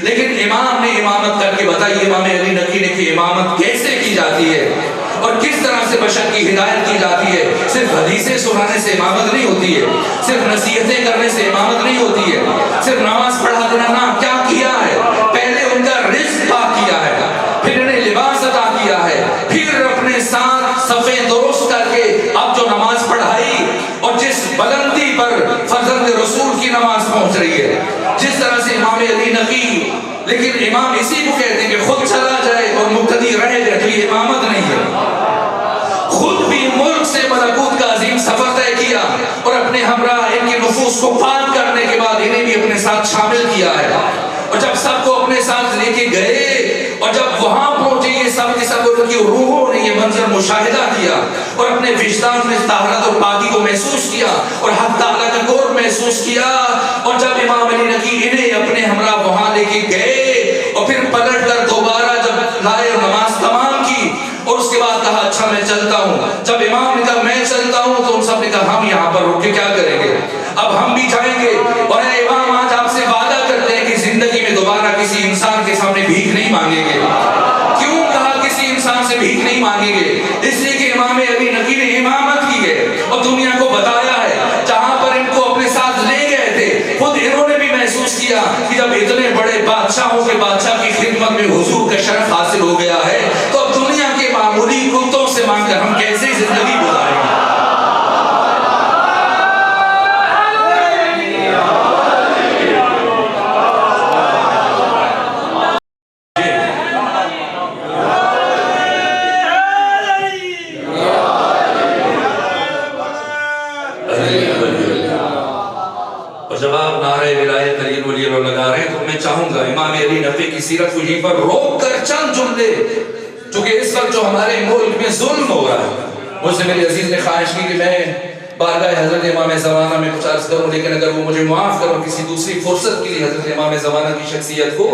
Speaker 1: لیکن امام نے امامت کر کے بتائی, امام علی نقی نے کہ امامت کیسے کی جاتی ہے اور کس طرح سے بشر کی ہدایت کی جاتی ہے. صرف حدیثیں سنانے سے امامت نہیں ہوتی ہے, صرف نصیحتیں کرنے سے امامت نہیں ہوتی ہے, صرف نماز پڑھا دینا نہ. کیا کیا ہے؟ پہلے ان کا رزق پاک کیا ہے, پھر انہیں لباس عطا کیا ہے, پھر اپنے ساتھ صفیں درست کر کے اب جو نماز پڑھائی اور جس بلندی پر فرزند رسول کی نماز پہنچ رہی ہے, جس طرح سے امام علی نقی. لیکن امام اسی کو کہتے ہیں کہ خود چلا جائے اور مقتدی رہ جائے تو یہ امامت نہیں ہے. خود بھی ملک سے ملکوت کا عظیم سفر طے کیا اور اپنے ہمراہ ان کے نفوس کو پاک کرنے کے بعد انہیں بھی اپنے ساتھ شامل کیا ہے. اور جب سب کو اپنے ساتھ لے کے گئے اور جب وہاں پہنچے یہ سب کے سب ان کی روحوں نے یہ منظر مشاہدہ کیا اور اپنے وجدان میں طہارت اور پاکی کو محسوس کیا اور حق تعالیٰ کا قرب محسوس کیا. اور جب امام علی نقی انہیں اپنے ہمراہ وہاں لے کے گئے اور پھر پلٹ کر دوبارہ جب لائے اور نماز تمام کی اور اس کے بعد کہا اچھا میں چلتا ہوں. جب امام نے کہا میں چلتا ہوں تو ان سب نے کہا ہم یہاں پر رک کے کیا کریں گے, اب ہم بھی جائیں گے. اور اے امام آج آپ سے وعدہ کرتے ہیں کہ زندگی میں دوبارہ کسی انسان کے سامنے بھیک نہیں مانگیں گے. کیوں کہا کسی انسان سے بھیک نہیں مانگیں گے؟ اس لیے کہ امام علی نقی نے امامت کی ہے اور دنیا کو بتایا ہے. جہاں پر ان کو اپنے ساتھ لے گئے تھے خود انہوں نے بھی محسوس کیا کہ جب اتنے بڑے بادشاہوں کے بادشاہ کی خدمت میں حضور کا شرف حاصل ہو گیا ہے تو اب دنیا کے معمولی کتوں سے مانگ کر ہم کیسے زندگی گزاریں گے. جب آپ نعرہ ولایت علی ولی اللہ لگا رہے ہیں تو میں چاہوں گا امام علی نقی کی سیرت کو یہیں پر روک کر چند جملے, چونکہ اس وقت جو ہمارے ملک میں ظلم ہو رہا ہے, مجھ سے میری عزیز نے خواہش کی کہ میں بارگاہ حضرت امام زمانہ میں کچھ عرض کروں, لیکن اگر وہ مجھے معاف کرو کسی دوسری فرصت کے لیے حضرت امام زمانہ کی شخصیت کو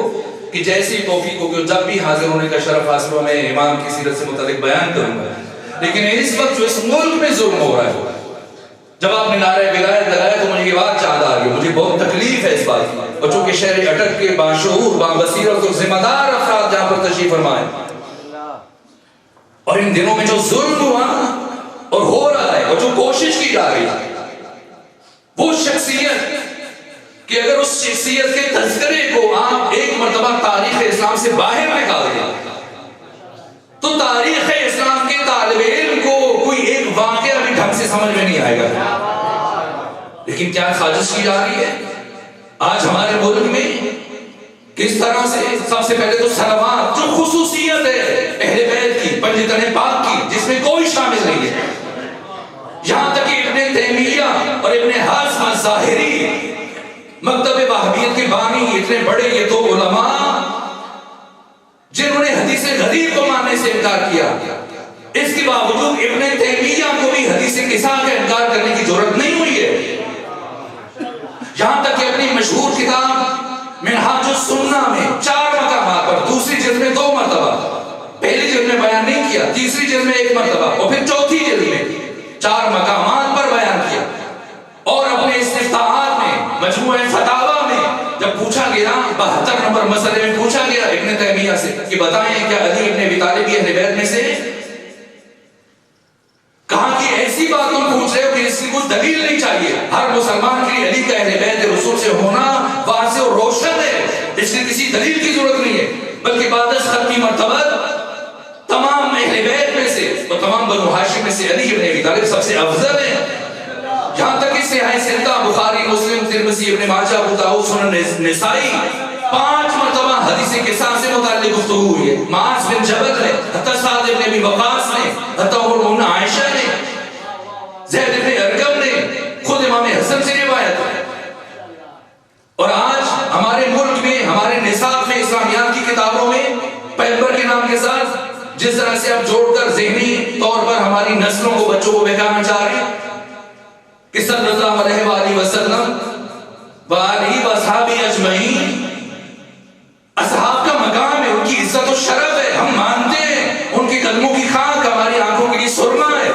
Speaker 1: کہ جیسی توفیق ہو کہ جب بھی حاضر ہونے کا شرف حاصل ہو میں امام کی سیرت سے متعلق بیان کروں گا. لیکن اس وقت جو اس ملک میں ظلم ہو رہا ہے, جب آپ نے نعرہ ولایت لگایا تو مجھے یہ بات یاد آ رہی ہے, مجھے بہت تکلیف ہے اس بات کی. اور چونکہ شہر اٹک کے باشعور بابصیرت اور ذمہ دار افراد جہاں پر تشریف فرمائے اور ان دنوں میں جو ظلم ہوا اور ہو رہا ہے اور جو کوشش کی جا رہی ہے وہ شخصیت کہ اگر اس شخصیت کے تذکرے کو آپ ایک مرتبہ تاریخ اسلام سے باہر نکال دیں تو تاریخ اسلام کے طالب علم کو کوئی ایک واقعہ بھی ڈھنگ سے سمجھ میں نہیں آئے گا. لیکن کیا سازش کی جا رہی ہے آج ہمارے ملک میں کس طرح سے؟ سب سے پہلے تو صلوات جو خصوصیت ہے اہل بیت کی, پنجتن پاک کی, جس میں کوئی شامل نہیں ہے. یہاں تک کہ ابن تیمیہ اور ابن حزم الظاہری مکتب وہابیت کے بانی اتنے بڑے یہ دو علماء جنہوں نے حدیث غریب کو ماننے سے انکار کیا، اس کے باوجود ابن تیمیہ کو بھی حدیث قصہ کا انکار کرنے کی ضرورت نہیں ہوئی ہے، یہاں تک کہ اپنی مشہور کتاب منہاج السنہ میں 4 مقامات پر، دوسری جلد میں 2 مرتبہ، پہلی جلد میں بیان نہیں کیا، تیسری جلد میں 1 مرتبہ اور پھر چوتھی جلد میں 4 مقامات پر بیان کیا، اور اپنے استفتاحات میں مجموعہ فتاوی میں جب پوچھا گیا 72 نمبر مسئلے میں پوچھا گیا ابن تیمیہ سے کہ بتائیں کیا علی ابن ابی طالب اہل بیت میں سے؟ کہا کہ ایسی بات تم پوچھ رہے ہو کہ اس کی کوئی دلیل نہیں چاہیے، ہر مسلمان کے لیے علی کا اہل بیت رسول سے ہونا واضح اور روشن ہے، اس کی کسی دلیل کی ضرورت نہیں ہے، بلکہ بعد از ختمی مرتبہ تمام اہل بیت میں سے اور تمام بنو ہاشم میں سے علی ابن ابی طالب سب سے افضل ہے، یہاں تک اس سے ستہ بخاری مسلم ترمذی ابن ماجہ ابو داؤد سنن نسائی 5 مرتبہ حدیث قصہ سے متعلق گفتگو ہوئی ہے، معاذ بن جبل نے، حتی سعد ابن ابی وقاص نے، حتی ام المؤمنین عائشہ نے، زید ابن ارقم نے، خود امام حسن سے روایت ہے، اور آج ہمارے ملک میں ہمارے نصاب میں اسلامیات کی کتابوں میں پیغمبر کے نام کے ساتھ جس طرح سے آپ جوڑ کر ذہنی طور پر ہماری نسلوں کو بچوں کو بہکانا چاہ رہے ہیں کہ صلی اللہ علیہ وآلہ وسلم وآلہ وصحابہ اجمعین اصحاب کا مقام ہے، ان کی عزت و شرف ہے، ہم مانتے ہیں ان کے قدموں کی خاک ہماری آنکھوں کے لیے سرما ہے،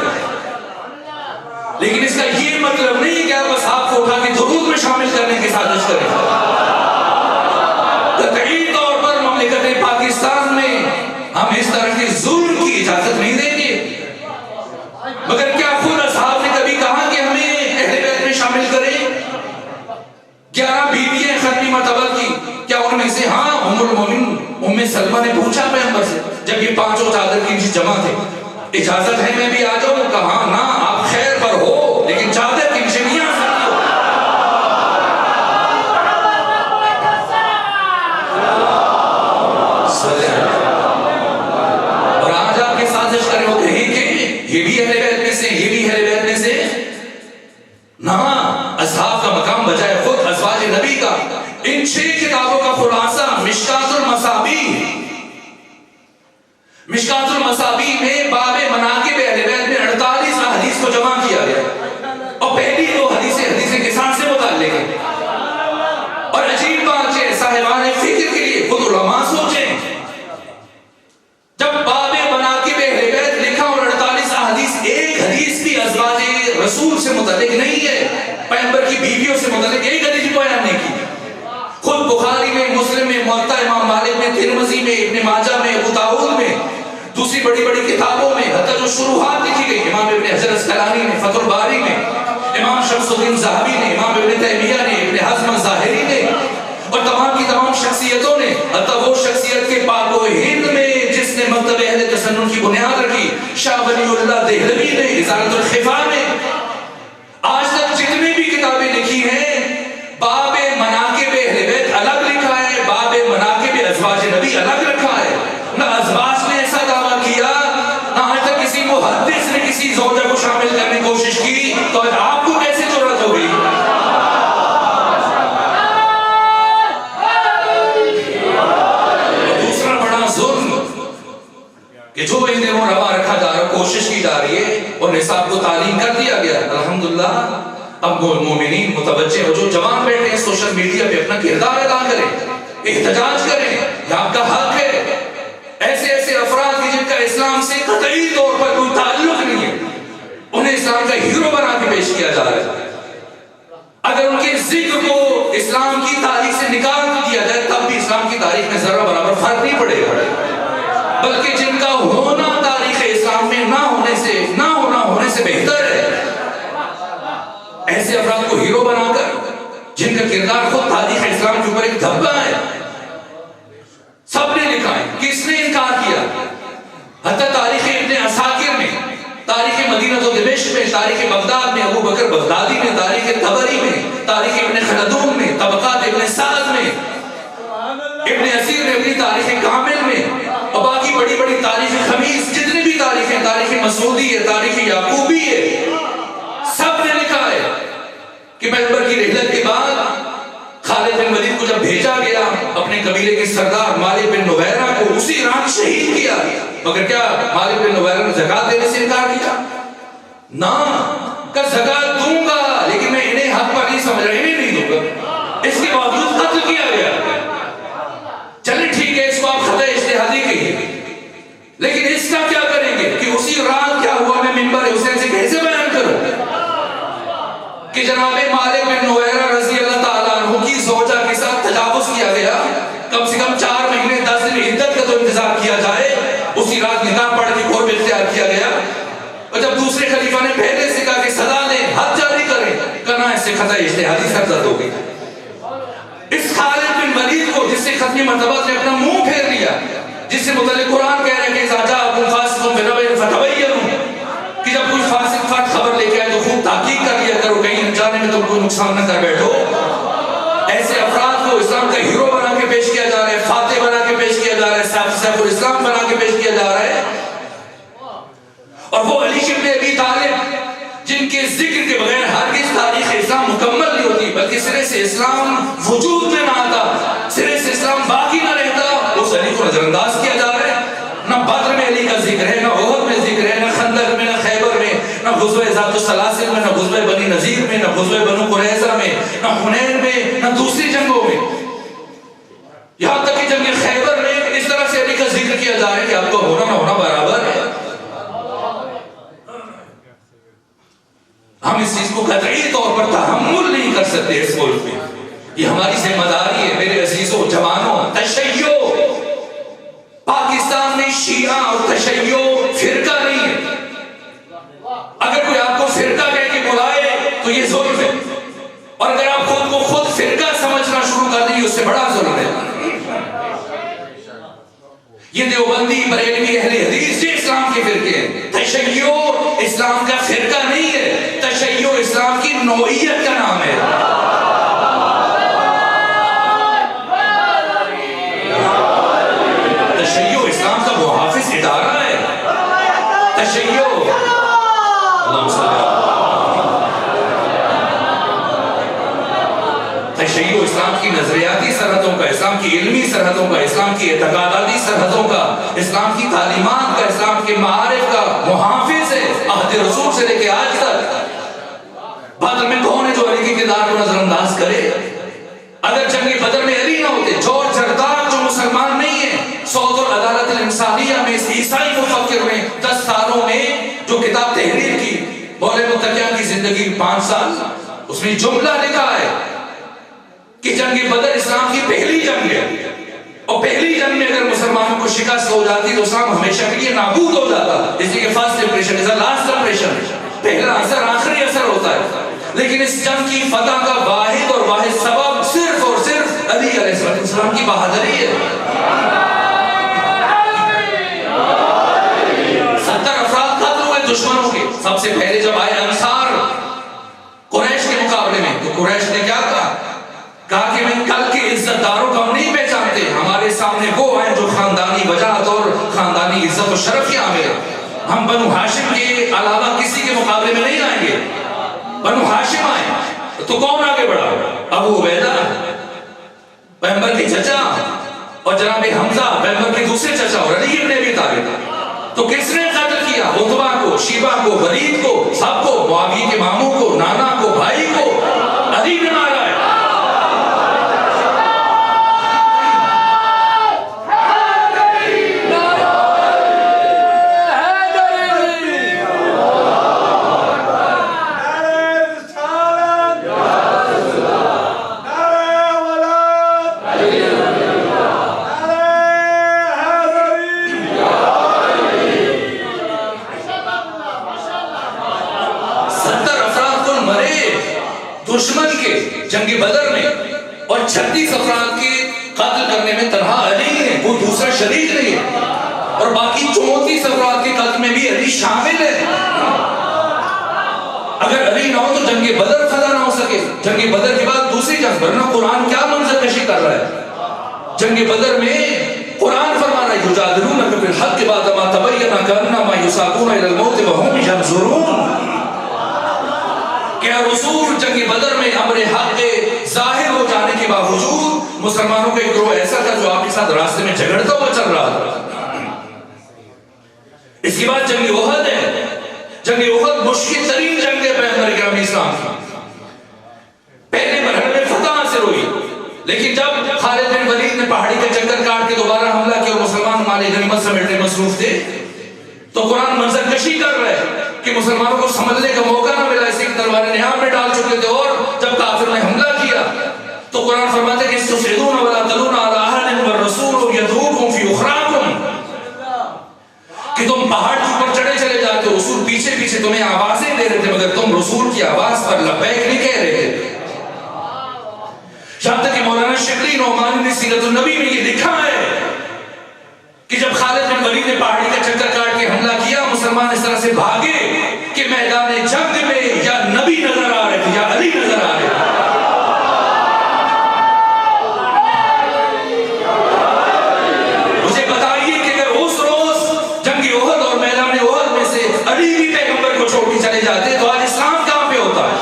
Speaker 1: لیکن اس کا یہ مطلب نہیں کہ آپ اصحاب کو اٹھا کے درود میں شامل کرنے کی سازش کریں۔ قطعی طور پر مملکت پاکستان میں ہم اس طرح کے ظلم کی اجازت نہیں دیں گے، مگر کیا خود اصحاب نے کبھی کہا کہ ہمیں اہل بیت میں شامل کریں؟ 11 بیویاں ختمی مرتبہ کی، کیا ان میں سے ہاں ام المؤمنین ام سلمہ نے پوچھا پیغمبر سے جب یہ 5 چادر کے نیچے جمع تھے، اجازت ہے میں بھی آ جاؤں؟ کہا نا آپ خیر پر ہو لیکن چادر کے نیچے نہیں آ سکتے ہو۔ اور آج آپ کے سازش کرے ہو کہیں کہ یہ بھی اہل بیت میں سے، یہ بھی اہل بیت میں سے، نہ اصحاب کا مقام بجائے خود ازواج نبی کا۔ ان 6 کتابوں کا خلاصہ مشکات المصابیح، مشکات المصابیح میں باب مناقب اہل بیت میں 48 احادیث کو جمع کیا گیا، اور پہلی 2 حدیث قصہ سے متعلق ہے، اور عجیب بات ہے صاحبان فکر کے لیے خود علماء سوچیں، جب باب مناقب اہل بیت لکھا اور 48 احادیث، ایک حدیث بھی ازواج رسول سے متعلق نہیں ہے، پیغمبر کی بیویوں سے متعلق ایک حدیث بیان نہیں کی، خود بخاری میں، مسلم میں، موطا امام مالک میں، ترمذی میں، ابن ماجہ میں، ابو داؤد میں، دوسری بڑی بڑی کتابوں میں، حتی جو شروحات لکھی گئی امام ابن حجر اسقلانی نے فتح الباری میں، امام شمس الدین ذہبی نے، امام ابن تیمیہ نے، ابن حزم الظاہری نے، اور تمام کی تمام شخصیتوں نے، حتی وہ شخصیت کے پاک و ہند میں جس نے مکتب اہل تسنن کی بنیاد رکھی، شاہ ولی اللہ دہلوی نے ازالۃ الخفا میں، آج تک جتنے بھی کتابیں لکھی ہیں باب مناقب اہل بیت الگ لکھا ہے، باب مناقب ازواج نبی الگ رکھا ہے، نہ ازواج نے ایسا دعویٰ کیا، نہ آج تک کسی محدث نے کسی زوجہ کو شامل کرنے کی کوشش کی، تو آج آپ کو کیسے ضرورت ہوگی؟ دوسرا بڑا ظلم کہ جو ان دنوں روا رکھا جا رہا، کوشش کی جا رہی ہے اور نصاب کو تعلیم کر دیا گیا، الحمدللہ اب مومنین متوجہ ہو، جو جوان بیٹھے ہیں سوشل میڈیا پہ اپنا کردار ادا کریں، احتجاج کریں، یہ آپ کا حق ہے، ایسے ایسے افراد کی جن کا اسلام سے قطعی طور پر کوئی تعلق نہیں ہے، انہیں اسلام کا ہیرو بنا کے پیش کیا جا رہا ہے، اگر ان کے ذکر کو اسلام کی تاریخ سے نکال دیا جائے تب بھی اسلام کی تاریخ میں ذرہ برابر فرق نہیں پڑے گا، بلکہ جن کا ہونا تاریخ اسلام میں نہ ہونے سے بہتر ہے، ایسے افراد کو ہیرو بنا کر جن کا کردار خود تاریخ اسلام کے اوپر ایک دھبا ہے، سب نے لکھا ہے، کس نے انکار کیا؟ حتی تاریخ ابن عساکر میں، تاریخ مدینہ و دمشق میں، تاریخ بغداد میں، ابو بکر بغدادی میں، تاریخ طبری میں، تاریخ ابن خلدون میں، طبقات ابن سعد میں، ابن اسیر نے اپنی تاریخ کامل میں، اور باقی بڑی بڑی تاریخ خمیس، جتنی بھی تاریخیں، تاریخ مسعودی ہے، تاریخ یعقوبی ہے، سب نے کہ پیغمبر کی رحلت کے بعد خالد بن ولید کو جب بھیجا گیا اپنے قبیلے کے سردار مالک بن نویرہ کو اسی رات شہید کیا، مگر کیا مالک بن نویرہ نے زکات دینے سے انکار کیا؟ نہ، کہ زکات دوں گا لیکن میں انہیں حق پر نہیں سمجھ رہا، انہیں نہیں دوں گا، اس کے باوجود قتل کیا گیا۔ چلے ٹھیک ہے، اس کو آپ خطۂ اجتہادی کہیے، لیکن اس کا کیا کریں گے کہ اسی رات کیا ہوا میں منبر حسین سے کیسے بیان کروں کہ جناب مالک بن نویرہ رضی اللہ تعالیٰ عنہ کی زوجہ کے ساتھ تجاوز کیا گیا، کم سے کم 4 مہینے 10 دن عدت کا تو انتظار کیا جائے، اسی رات نکاح پڑھ کے قرب اختیار کیا گیا۔ اور جب دوسرے خلیفہ نے پہلے سے کہا کہ سزا دیں، حد جاری کریں، کہنا اس سے خطۂ اجتہادی سرزد ہو گئی۔ اس خالد بن ولید کو جس سے ختم مرتبہ نے اپنا منہ پھیر لیا، جس سے متعلق قرآن کہہ رہے ہیں کہ اذا جاءکم فاسق بنبأ فتبینوا، کہ جب کوئی فاسق فٹ خبر لے کے آئے تو خوب تحقیق کر لیا کرو، کہیں جانے میں تم کوئی نقصان نہ کر بیٹھو۔ ایسے افراد کو اسلام کا ہیرو بنا کے پیش کیا جا رہا ہے، فاتح بنا کے پیش کیا جا رہا ہے، سیف الاسلام بنا کے پیش کیا جا رہا ہے۔ اور وہ علی بن ابی طالب جن کے ذکر کے بغیر ہرگز تاریخ اسلام مکمل نہیں ہوتی، بلکہ سرے سے اسلام وجود میں نہ آتا، سرے سے اسلام باقی نہ رہتا، اس علی کو نظر انداز کیا جا رہا ہے۔ نہ بدر میں علی کا ذکر ہے، نہ احد میں ذکر ہے، نہ خندق میں، نہ خیبر میں، نہ غزوہ ذات السلاسل میں، نہ غزوہ بنی نذیر میں، نہ غزوہ بنو قریظہ میں، نہ حنین میں، نہ دوسری جنگوں میں، یہاں تک کہ جنگ خیبر میں اس طرح سے علی کا ذکر کیا جا رہا ہے کہ آپ کو ہونا نہ ہونا برابر ہے۔ ہم اس چیز کو قطعی طور پر تحمل نہیں کر سکتے اس ملک میں، یہ ہماری ذمہ داری ہے میرے عزیزوں جوانوں۔ تشیع پاکستان میں شیعہ اور تشیع فرقہ نہیں ہے، اگر کوئی آپ کو فرقہ کہہ کے بلائے تو یہ ظلم ہے، اور اگر آپ خود کو خود فرقہ سمجھنا شروع کر دیں اس سے بڑا ظلم ہے۔ یہ دیوبندی بریلوی اہل حدیث یہ اسلام کے فرقے ہیں، تشیع اسلام کا فرقہ نہیں ہے، تشیع اسلام کی نوعیت کا نام ہے۔ تشیع اسلام کا محافظ ادارہ ہے، تشیع تشیع اسلام کی نظریاتی سرحدوں کا، اسلام کی علمی سرحدوں کا، اسلام کی اعتقاداتی سرحدوں کا، اسلام کی تعلیمات کا، اسلام کے معارف کا محافظ ہے عہد رسول سے لے کے آج تک۔ بدر میں کون ہے جو علی کے کردار کو نظر انداز کرے؟ اگر جنگ بدر میں علی نہ ہوتے، جورج زرداق جو مسلمان نہیں ہے، صوت العدالت الانسانیہ میں اس عیسائی مفکر نے 10 سالوں میں جو کتاب تحریر کی، مولوی متقیان کی زندگی 5 سال، اس میں جملہ لکھا ہے کہ جنگ بدر اسلام کی پہلی جنگ ہے، اور پہلی جنگ میں اگر مسلمانوں کو شکست ہو جاتی تو اسلام ہمیشہ کے لیے نابود ہو جاتا، اس لیے کہ first impression is last impression, پہلا اثر آخری اثر ہوتا ہے۔ لیکن اس جنگ کی فتح کا واحد اور واحد سبب صرف اور صرف علی علیہ السلام کی بہادری ہے۔ 70 افراد قتل ہوئے دشمنوں کے، سب سے پہلے جب آئے انصار قریش کے مقابلے میں، تو قریش نے کیا کہا کہ میں کل کے عزت داروں کو ہم نہیں پہچانتے، ہمارے سامنے وہ ہیں جو خاندانی وجاہت اور خاندانی عزت و شرف کے عامل ہیں، ہم بنو ہاشم کے علاوہ کسی کے مقابلے میں نہیں آئیں گے۔ بنو ہاشم آئے تو کون آگے بڑھا؟ ابو عبیدہ پیغمبر کے چچا، اور جناب حمزہ پیغمبر کے دوسرے چچا، اور علی ابن ابی طالب۔ تو کس نے قتل کیا؟ عتبہ کو، شیبہ کو، ولید کو، سب کو، معاویہ کے ماموں کو، نانا کو، بھائی کو، علی نے مارا ہے۔ دشمن کے جنگ بدر میں، اور 36 افراد کے قتل کرنے میں تنہا علی ہے، وہ دوسرا شریک نہیں ہے، اور باقی 34 افراد کے قتل میں بھی علی شامل ہے۔ اگر علی نہ ہو تو جنگ بدر فتح نہ ہو سکے۔ جنگ بدر کے بعد دوسری جنگ، ورنہ قرآن کیا منظر کشی کر رہا ہے؟ جنگ بدر میں قرآن فرما رہا ہے یجادلونک بالحق بعد ما تبین کانما یساقون الی الموت وهم ینظرون۔ کہ رسول جنگ بدر میں امر حق ظاہر ہو جانے کے باوجود مسلمانوں کا ایک گروہ ایسا تھا جو آپ کے ساتھ راستے میں جھگڑتا ہوا چل رہا تھا. اس کے بعد جنگ احد ہے. جنگ احد مشکل ترین جنگ ہے پیغمبر کرام اسلام کی. پہلے مرحلے میں فتح حاصل ہوئی، لیکن جب خالد بن ولید نے پہاڑی کا چکر کاٹ کے دوبارہ حملہ کیا اور مسلمان مال غنیمت سمیٹنے میں مصروف تھے، تو قرآن منظر کشی کر رہا ہے کہ مسلمانوں کو سمجھنے کا موقع نہ ملا، اسی کی تلواریں نیام میں ڈال چکے تھے. اور جب کافر نے حملہ کیا تو قرآن فرماتا ہے کہ استفعدون ولا تلون علی احد والرسول یدعوکم فی اخراکم، کہ تم پہاڑ کے اوپر چڑھے چلے جاتے ہو، رسول پیچھے پیچھے تمہیں آوازیں دے رہے تھے مگر تم رسول کی آواز پر لبیک نہیں کہہ رہے تھے. یہاں تک کہ مولانا شبلی نعمانی نے سیرت النبی میں یہ لکھا ہے کہ جب خالد بن ولید نے پہاڑی کا چکر کاٹ کے حملہ کیا، مسلمان اس طرح سے بھاگے کہ میدان جنگ میں یا نبی نظر آ رہے تھے یا علی نظر آ رہے تھے. مجھے بتائیے کہ اگر اس روز جنگ احد اور میدان احد میں سے علی بھی پیغمبر کو چھوڑ کے چلے جاتے تو آج اسلام کہاں پہ ہوتا ہے؟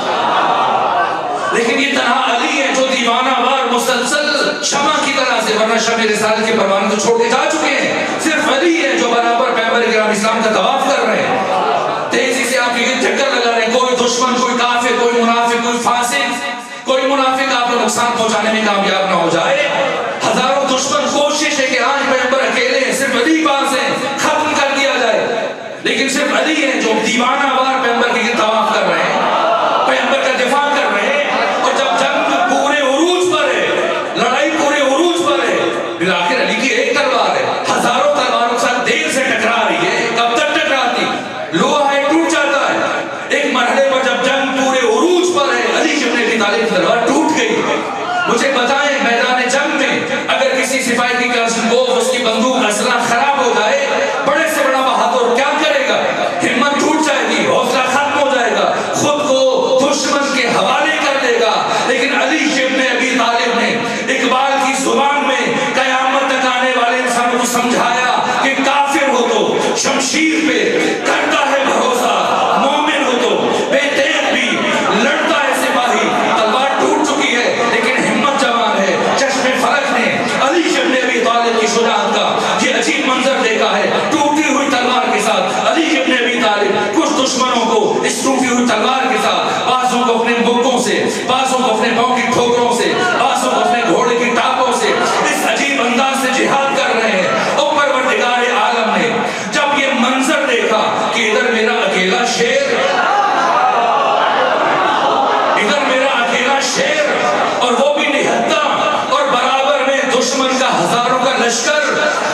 Speaker 1: لیکن یہ تنہا علی ہے جو دیوانہ وار مسلسل شمع کی طرح سے، ورنہ شمع رسالت کے پروانے تو چھوڑ کے جا چکے ہیں. صرف علی ہے جو برابر پیغمبر کرام اسلام کا طواف کر رہے ہیں، تیزی سے آپ یہ چکر لگا رہے ہیں. کوئی دشمن، کوئی کافر، کوئی منافق، کوئی فاسق، کوئی منافق آپ کو نقصان پہنچانے میں کامیاب نہ ہو جائے. ہزاروں دشمن کوشش ہے کہ آج پیغمبر اکیلے ہیں، صرف علی پاس ہیں، ختم کر دیا جائے. لیکن صرف علی ہے جو دیوانہ وار پیغمبر کے طواف کر رہے ہیں، پیغمبر کا دفاع کر رہے ہیں. اور جب جنگ پورے عروج پر ہے، لڑائی پورے عروج پر ہے، بالآخر علی کی ایک تلوار ہے، ہزاروں تلواروں کے ساتھ دیر سے ٹکرا رہی ہے. کب تک ٹکراتی؟ لوہا ہے ٹوٹ جاتا ہے. ایک مرحلے پر جب جنگ پورے عروج پر ہے، علی ابن ابی طالب کی تلوار ٹوٹ گئی. مجھے بتائیں میدان جنگ میں اگر کسی سپاہی کی کلاشنکوف، اس کی بندوق، اسلحہ خراب ہو جائے، بڑے سے بڑا بہادر کیا کرے گا؟ ہمت ٹوٹ جائے گی، حوصلہ ختم ہو جائے گا، خود کو دشمن کے حوالے کر دے گا. لیکن علی ابن ابی طالب نے اقبال کی زبان میں قیامت تک آنے والے انسانوں کو سمجھایا کہ کافر ہو تو شمشیر پہ کرتا ہے بھروسہ، مومن ہو تو بے تیغ بھی لڑتا ہے سپاہی. تلوار ٹوٹ چکی ہے لیکن ہمت جوان ہے. چشم فلک نے علی ابن ابی طالب کی شجاعت کا یہ عجیب منظر دیکھا ہے. ٹوٹی ہوئی تلوار کے ساتھ علی ابن ابی طالب کچھ دشمنوں کو اس ٹوٹی ہوئی تلوار کے ساتھ، بعضوں کو اپنے بکوں سے، بعضوں کو اپنے پاؤں کی ٹھوکروں سے، بعضوں کو اپنے گھوڑے کی ٹاپوں سے اس عجیب انداز سے جہاد کر رہے ہیں. اور پروردگار عالم نے جب یہ منظر دیکھا کہ ادھر میرا اکیلا شیر، ادھر میرا اکیلا شیر، اور وہ بھی نہتا، اور برابر میں دشمن کا ہزاروں کا لشکر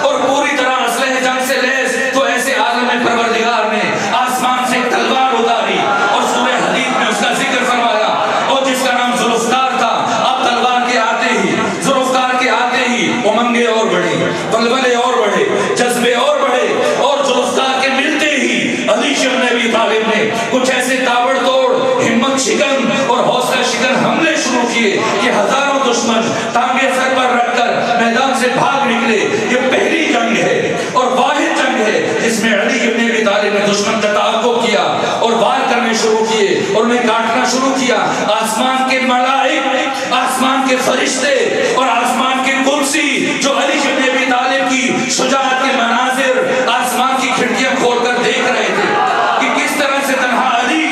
Speaker 1: اور پوری طرح اسلحہ جنگ سے لیس، تو ایسے عالم میں پروردگار نے آسمان سے تلوار اتاری اور سورہ حدید میں اس کا ذکر فرمایا. اور جس کا نام ذوالفقار تھا، اب تلوار کے آتے ہی، ذوالفقار کے آتے ہی امنگیں اور بڑھی، ولولے اور بڑھے، جذبے اور بڑھے. اور ذوالفقار کے ملتے ہی علی ابن ابی طالب نے کچھ ایسے تابڑ توڑ، ہمت شکن اور حوصلہ شکن حملے شروع کیے کہ ہزاروں دشمن ٹانگیں سر پر رکھ کر میدان سے بھاگ نکلے. یہ پہلی جنگ ہے اور واحد جنگ ہے جس میں علی ابن ابی طالب نے دشمن کا تعاقب کیا اور وار کرنے شروع کیے اور انہیں کاٹنا شروع کیا. آسمان کے ملائک، آسمان کے فرشتے اور آسمان کے کرسی جو علی ابن ابی طالب کی شجاعت کے مناظر آسمان کی کھڑکیاں کھول کر دیکھ رہے تھے کہ کس طرح سے تنہا علی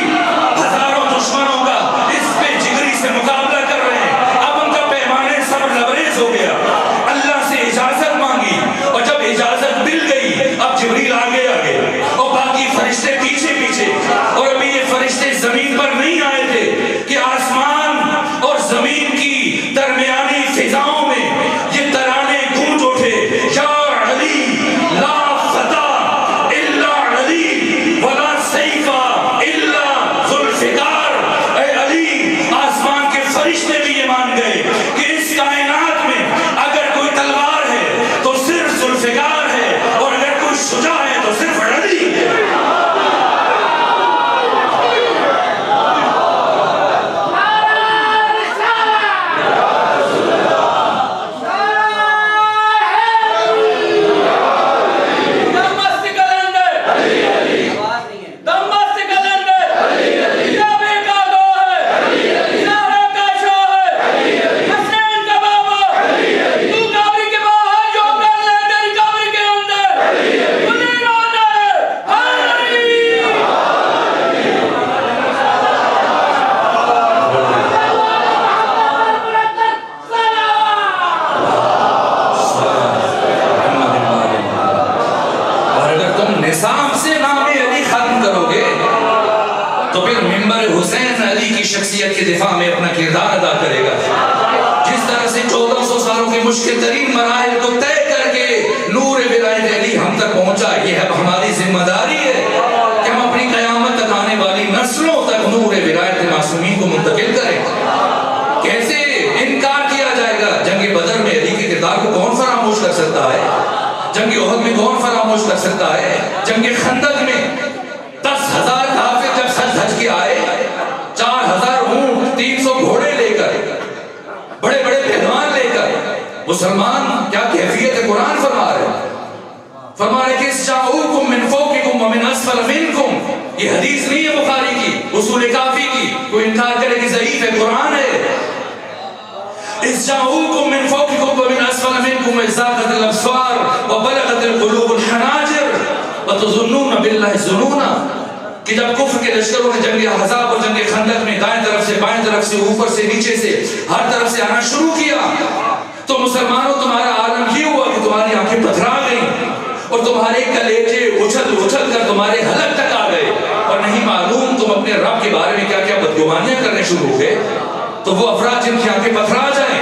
Speaker 1: ہزاروں دشمنوں کا اس پہ جگری سے مقابلہ کر رہے ہیں. اب ان کا پیمانے صبر لبریز ہو گیا. اللہ سے اجازت مانگی اور جب اجازت مل گئی اب جبریل آگے آگے اور باقی فرشتے پیچھے پیچھے. اور ابھی یہ فرشتے زمین پر نہیں آئے تھے کہ آسمان اور زمین کی درمیانی فضاؤں میں یہ ترانے گونج اٹھے، یا علی لا فتح الا علی ولا سیف الا ذوالفقار. اے علی، آسمان کے فرشتے بھی یہ مان گئے کہ اس کائنات میں اگر کوئی تلوار ہے تو صرف ذوالفقار ہے، اور اگر کوئی شجاع ہے تو صرف علی ہے. مشکل ترین مراحل کو طے کر کے نور ولایت علی ہم تک پہنچا. یہ اب ہماری ذمہ داری ہے کہ ہم اپنی قیامت تک آنے والی نسلوں تک نور ولایت معصومین کو منتقل کریں. کیسے انکار کیا جائے گا؟ جنگ بدر میں علی کے کردار کو کون فراموش کر سکتا ہے؟ جنگ احد میں کون فراموش کر سکتا ہے؟ جنگ خندق میں 10,000 کافر جب سج دھج کے آئے، 4,000 اونٹ، 300 گھوڑے لے کر، بڑے بڑے پہلوان لے کر، مسلمان کیا کیفیت ہے؟ قرآن فرما رہے کہ جاؤکم من فوقکم ومن اسفل منکم. یہ حدیث نہیں ہے بخاری کی، اصول کافی کی. کوئی انکار کرے کہ ضعیف ہے، قرآن ہے. اذ جاؤکم من فوقکم ومن اسفل منکم اذ زاغت الابصار وبلغت القلوب الحناجر وتظنون باللہ الظنونا. کہ جب کفر کے لشکروں نے جنگ احزاب اور جنگ خندق میں دائیں طرف سے بائیں طرف سے اوپر سے نیچے سے ہر طرف سے آنا شروع کیا، تو مسلمانوں تمہارا عالم یہ ہوا کہ تمہاری آنکھیں پتھرا گئیں اور تمہارے کلیجے اچھل اچھل کر تمہارے حلق تک آ گئے، اور نہیں معلوم تم اپنے رب کے بارے میں کیا کیا بدگمانیاں کرنے شروع ہو گئے. تو وہ افراد جن کی آنکھیں پتھرا جائیں،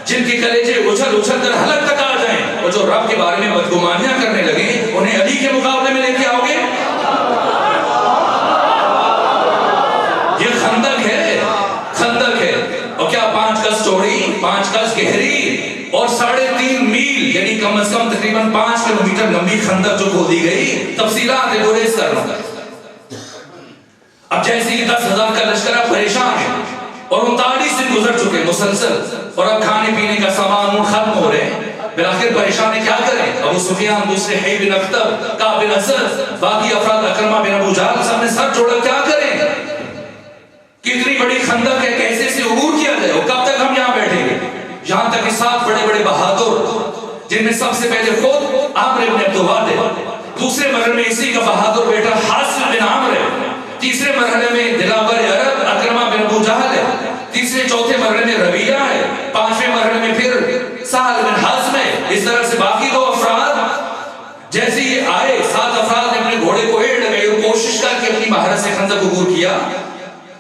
Speaker 1: جن کے کلیجے اچھل اچھل کر حلق تک آ جائیں، اور جو رب کے بارے میں بدگمانیاں کرنے لگیں، انہیں علی کے مقابلے میں لے کے آؤ گے؟ یہ خندق ہے، خندق ہے. اور کیا 5 گز چوڑی، 5 گز گہری اور 3.5 میل یعنی کم از کم تقریباً 5 کلومیٹر لمبی خندق جو کھودی گئی. تفصیلات گریز کر رہا ہوں. اب جیسے ہی 10,000 کا لشکر اب پریشان ہے اور 39 دن گزر چکے مسلسل، اور اب کھانے پینے کا سامان ختم ہو رہے ہیں. بالآخر پریشان ہے، کیا کریں؟ ابو سفیان، دوسرے حی بن اخطب، کعب بن اسد، باقی افراد، اکرمہ بن ابو جہل، سب نے سر جوڑا. کیا کریں؟ کتنی بڑی خندق ہے، کیسے سے عبور کیا جائے؟ اور کب تک ہم یہاں بیٹھیں گے؟ یہاں تک کہ 7 بڑے بڑے بہادر، جن میں سب سے پہلے خود عامر بن عبد الواد ہے، دوسرے مرحلے میں اسی کا بہادر بیٹا حاصل بن عامر ہے، تیسرے مرحلے میں دلاور عرب اکرمہ بن ابو جہل ہے، تیسرے چوتھے مرحلے میں ربیعہ ہے، 5ویں مرحلے میں پھر سہل بن حزم ہے. اس طرح سے باقی 2 افراد جیسے یہ آئے، 7 افراد نے اپنے گھوڑے کو ایڑ لگائی اور کوشش کر کے اپنی مہارت سے خندق عبور کیا.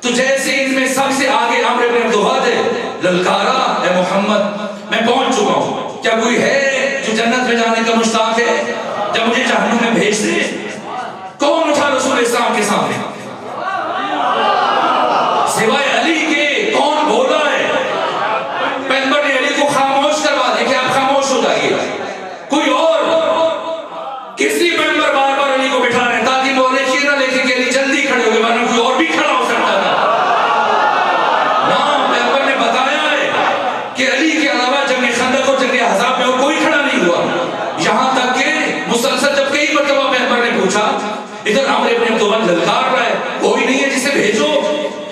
Speaker 1: تو جیسے ان میں سب سے آگے عامر بن عبد الواد ہے، للکارا، اے محمد میں پہنچ چکا ہوں، کیا کوئی ہے جو جنت میں جانے کا مشتاق ہے؟ جب مجھے جہنم میں بھیج دے. کون اٹھا رسول اسلام کے سامنے سوائے علی کے؟ کون بولا ہے؟ پیغمبر نے علی کو خاموش کروا دیا کہ آپ خاموش ہو جائیے. کوئی اور کسی پیغمبر بار بار علی کو بٹھا رہے ہیں تاکہ وہ یہ نہ لکھے کہ علی جلدی کھڑے ہو گئے، ورنہ کوئی اور بھی کھڑا ہو سکتا تھا. نہ، پیغمبر نے بتایا ہے کہ علی کے علاوہ جنگ خندق اور جنگ احزاب میں اور کوئی کھڑا نہیں ہوا. یہاں تک کہ مسلسل جب کئی مرتبہ پیغمبر نے پوچھا، ادھر عامر بن عبد الواد للکار رہا ہے، کوئی نہیں ہے جسے بھیجو.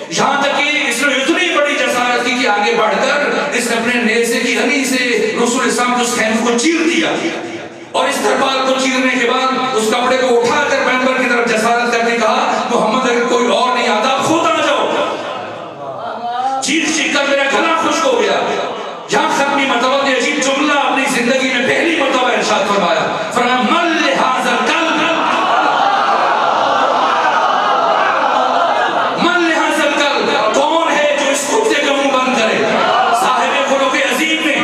Speaker 1: یہاں تک کہ اس نے اتنی بڑی جسارت کی کہ آگے بڑھ کر اس نے اپنے نیزے کی ہنی سے رسول اسلام کے اس خیمے کو چیر دیا، اور اس ترپال کو چیرنے کے بعد اس کپڑے کو اٹھا کر پیغمبر کی طرف جسارت کر کے کہا، محمد اگر کوئی اور نہیں آتا خود آ جاؤ. چیخ چیخ کر میرا گلا خشک ہو گیا. یہاں ختمی مرتبہ نے عجیب جملہ اپنی زندگی میں پہلی مرتبہ ارشاد فرمایا، فرمایا من لہذا القلب، من لہذا القلب، کون ہے جو اس کتے کا منہ بند کرے؟ صاحب خلق عظیم نے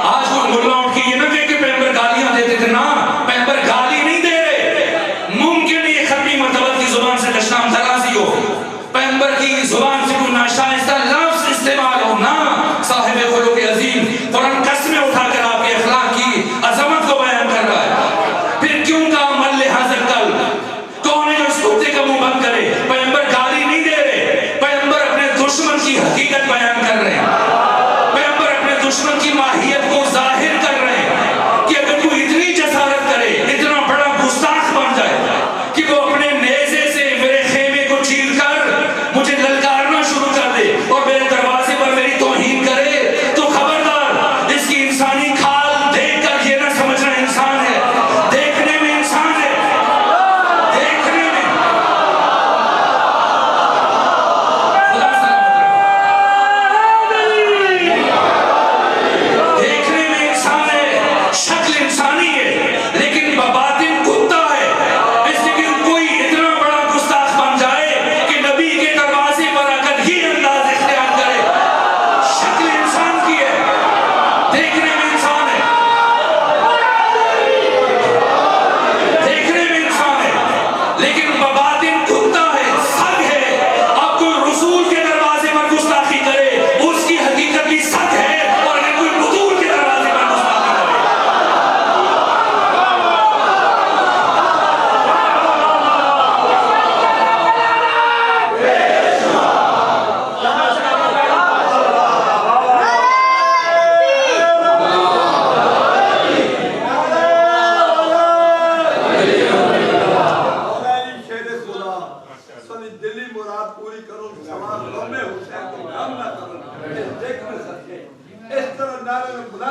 Speaker 1: آج وہ ملا اٹھ کے یہ نہ کہے کہ پیغمبر گالیاں دیتے تھے، نا، پیغمبر گالی نہیں دے رہے. ممکن یہ ختمی مرتبہ کی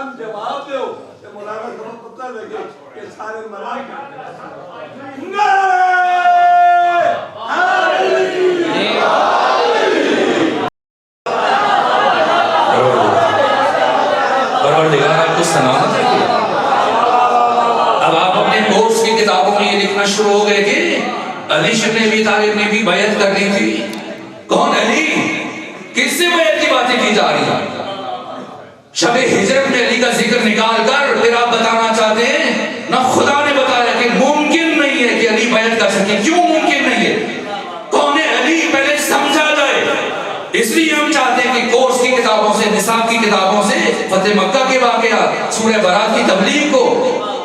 Speaker 2: ہم جواب دو کہ مولانا صاحب پتہ لگے کہ سارے ملائکہ
Speaker 1: پروردگار آپ کو سلامت رکھے۔ اب آپ اپنے کورس کی کتابوں میں یہ لکھنا شروع ہو گئے کہ علی شبن ابی طالب نے بھی بیعت کرنی تھی۔ کون علی؟ کس سے بیعت کی باتیں کی جا رہی ہیں؟ شب ہجرت میں علی کا ذکر نکال کر پھر آپ بتانا چاہتے ہیں نہ خدا نے بتایا کہ ممکن نہیں ہے کہ علی بیعت کر سکے۔ کیوں ممکن نہیں ہے؟ کون ہے علی؟ پہلے سمجھا جائے۔ اس لیے ہم چاہتے ہیں کہ کورس کی کتابوں سے، نصاب کی کتابوں سے فتح مکہ کے واقعات، سورہ برات کی تبلیغ کو،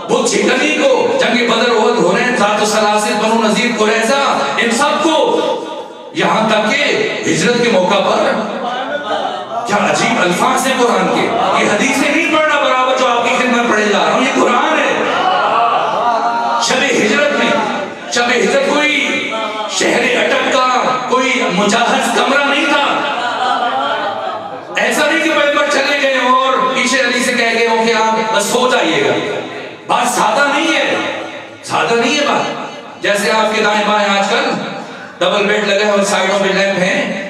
Speaker 1: بدھ شکنی کو، جنگ بدر احد حنین ذات السلاسل بنو نذیر قریظہ، ان سب کو، یہاں تک کہ ہجرت کے موقع پر کیا عجیب الفاظ ہیں قرآن کے۔ یہ حدیثیں نہیں پڑھنا برابر جو آپ کی خدمت پڑھے جا رہا ہوں، یہ قرآن ہے۔ شب ہجرت میں، شب ہجرت کوئی شہر اٹک کا کوئی مجہز کمرہ نہیں تھا۔ ایسا نہیں کہ پیغمبر چلے گئے اور پیچھے علی سے کہہ گئے ہو کہ آپ بس سو جائیے گا۔ بات سادہ نہیں ہے، سادہ نہیں ہے بات۔ جیسے آپ کے دائیں بائیں آج کل ڈبل بیڈ لگے اور سائڈوں میں لیمپ ہیں،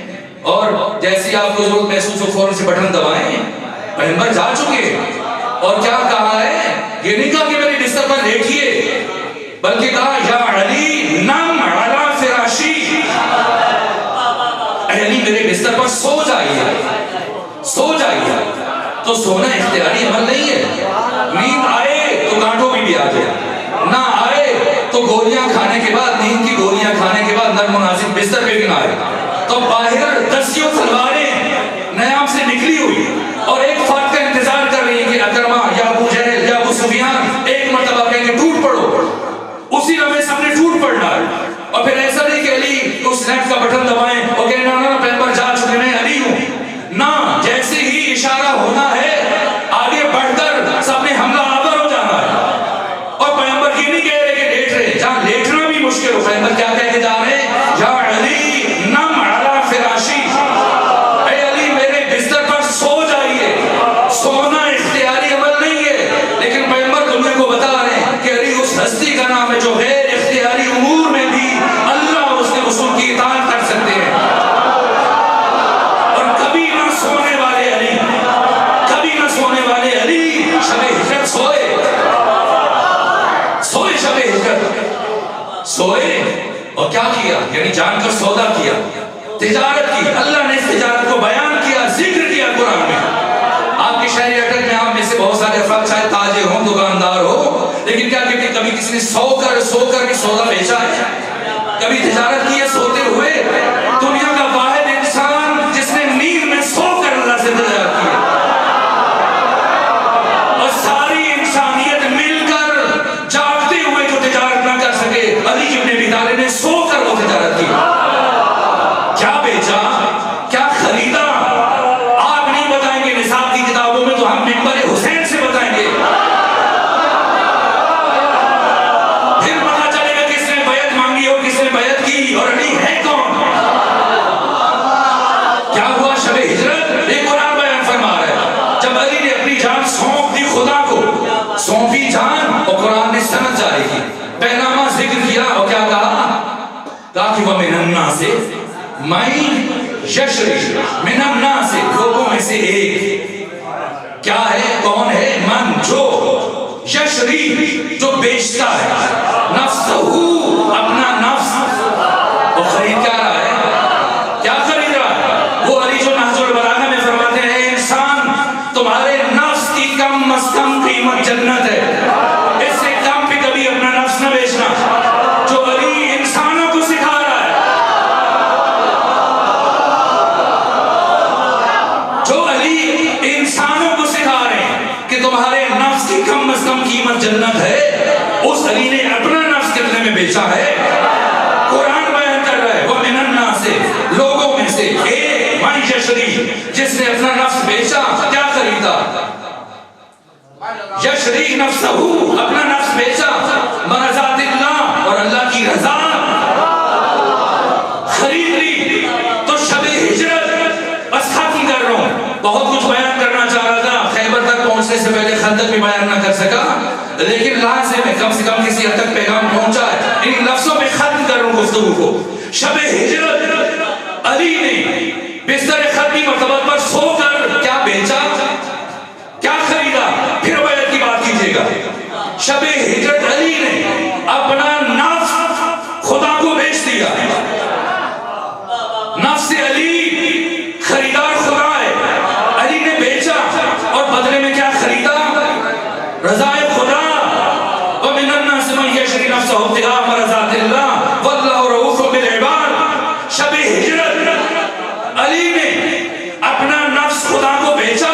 Speaker 1: اور جیسی آپ کو ضرورت محسوس ہو فوراً سے بٹن دبائیں۔ پیغمبر جا چکے اور کیا کہا ہے؟ یہ نہیں کہا کہ میرے بستر پر لیٹیے، بلکہ کہا یا علی نم علی فراشی، اے علی میرے بستر پر سو جائیے، سو جائیے۔ تو سونا اختیاری عمل نہیں ہے۔ نیند آئے تو کانٹوں میں بھی آ جائے، نہ آئے تو گولیاں کھانے کے بعد، نیند کی گولیاں کھانے کے بعد نرم مناسب بستر پہ بھی نہ آئے۔ تو باہر دسیوں تلواریں نیام سے نکلی ہوئی اور ایک فرد کا انتظار کر رہی ہے کہ اکرمہ یا ابو جہل یا ابو سفیان ایک مرتبہ کہیں کہ ٹوٹ پڑو، اسی لمحے سب نے ٹوٹ پڑنا ہے۔ اور پھر ایسا نہیں کہ علی اس لیمپ کا بٹن دبائیں اور کہیں نہ پیغمبر جا چکے میں علی ہوں، نہ، جیسے ہی اشارہ ہونا ہے آگے بڑھ کر سب نے حملہ آور ہو جانا ہے۔ اور پیغمبر یہ نہیں کہہ رہے کہ لیٹ رہے، جہاں لیٹنا بھی مشکل ہو، پیغمبر کیا کہہ کے جا رہے ہیں؟ یا علی نم علی فراشی، اے علی میرے بستر پر سو جائیے۔ سونا اختیاری عمل نہیں ہے، لیکن پیغمبر تمہیں کو بتا رہے ہیں کہ علی اس ہستی کا نام ہے جو غیر اختیاری امور میں بھی اللہ اور اس کے رسول کی اطاعت کر سکتے ہیں۔ اور کبھی نہ سونے والے علی، کبھی نہ سونے والے علی شب ہجرت سوئے، سوئے شب ہجرت سوئے، اور کیا کیا؟ یعنی جان کر سودا کیا، تجارت کی۔ اللہ نے اس تجارت کو بیان کیا، ذکر کیا قرآن میں۔ آپ کے شہر اٹک میں آپ میں سے بہت سارے افراد شاید تاجر ہوں، دکاندار ہو، لیکن کیا کبھی کسی نے سو کر بھی سودا بیچا ہے؟ کبھی تجارت کی ہے سوتے ہوئے؟ دنیا کا واحد انسان جس نے نیند میں سو کر اللہ سے تجارت کی ہے، اور ساری انسانیت مل کر جاگتے ہوئے جو تجارت نہ کر سکے، علی ابن ابی طالب نے سو کر وہ تجارت کی۔ کیا بیچا؟ کیا خریدا؟ آپ نہیں بتائیں گے نصاب کی کتابوں میں، تو ہم منبر حسین سے بتائیں گے۔ پھر پتا چلے گا کس نے بیعت مانگی اور کس نے بیعت کی، اور علی ہے کون۔ کیا ہوا شب ہجرت؟ یہ قرآن بیان فرما رہا ہے، جب علی نے اپنی جان سونپ دی خدا کو، سونپی جان، اور قرآن نے سند جاری کی، پیغامہ ذکر کیا، اور کیا کہا؟ کہا کہ وَمِنَ النَّاسِ مَن یشری، من الناس، لوگوں میں سے ایک، کیا ہے؟ کون ہے؟ من، جو، یشری، جو بیچتا ہے، نفسہ، اپنا نفس، وہ خرید کیا رہا ہے؟ کیا خرید رہا ہے؟ وہ علی جو نہج البلاغہ میں فرماتے ہیں اے انسان، تمہارے نفس کی کم از کم قیمت جنت ہے، اس سے کم پہ کبھی اپنا نفس نہ بیچنا، جو علی انسانوں کو سکھا رہا ہے، جو علی انسانوں کو سکھا رہے ہیں کہ تمہارے نفس کی کم از کم قیمت جنت ہے، اس علی نے اپنا نفس کتنے میں بیچا ہے؟ قرآن بیان کر رہا ہے وَمِنَ النَّاسِ، لوگوں میں سے ایک، مَن یشری، جس نے اپنا نفس بیچا، کیا خریدا؟ یشری نفسہ، اپنا نفس بیچا، مرضات اللہ، اور اللہ کی رضا خرید لی۔ تو شب ہجرت بس ختم کر رہا ہوں، بہت کچھ بیان کرنا چاہ رہا تھا، خیبر تک پہنچنے سے پہلے لیکن لازم ہے کم سے کم کسی حد تک پیغام پہنچا ہے. ان لفظوں میں ختم کر رہا ہوں گفتگو کو. شب ہجرت علی نے بستر خط کی مرتبہ پر سو کر کیا بیچا کیا خریدا؟ پھر بیعت کی بات کیجیے گا. شب ہجرت علی نے اپنا نفس خدا کو بیچ دیا. نفس علی خریدار خدا ہے. علی نے بیچا اور بدلے میں کیا خریدا؟ رضائے خدا. وَمِنَ النَّاسِ مَن يَشْرِي نَفْسَهُ ابْتِغَاءَ مَرْضَاتِ اللَّهِ وَاللَّهُ رَءُوفٌ بِالْعِبَادِ. شب ہجرت علی نے اپنا نفس خدا کو بیچا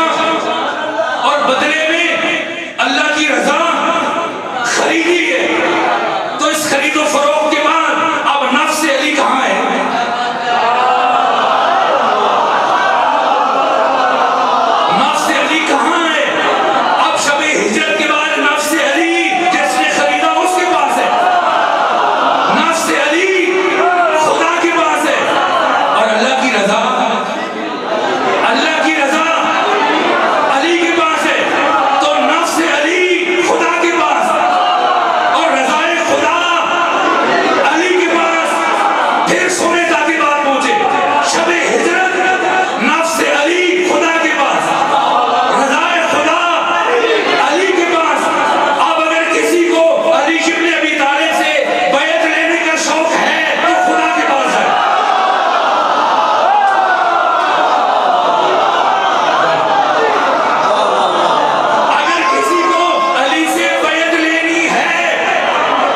Speaker 1: اور بدلے میں اللہ کی رضا خریدی ہے. تو اس خرید و فروخت کے بعد اب نفس علی کہاں ہے؟ نفس علی کہاں ہے؟ اب شب ہجرت کے بعد نفس علی جس نے خریدا اس کے پاس ہے. نفس علی خدا کے پاس ہے. اور اللہ کی رضا علی کے پاس ہے. تو نفس علی خدا کے پاس اور رضائے خدا علی کے پاس. پھر سونے تاکہ بات پہنچے. شب ہجرت نفس علی خدا کے پاس, رضائے خدا علی کے پاس. اب اگر کسی کو علی ابن ابی طالب سے بیعت لینے کا شوق ہے تو خدا کے پاس ہے. اگر کسی کو علی سے بیعت لینی ہے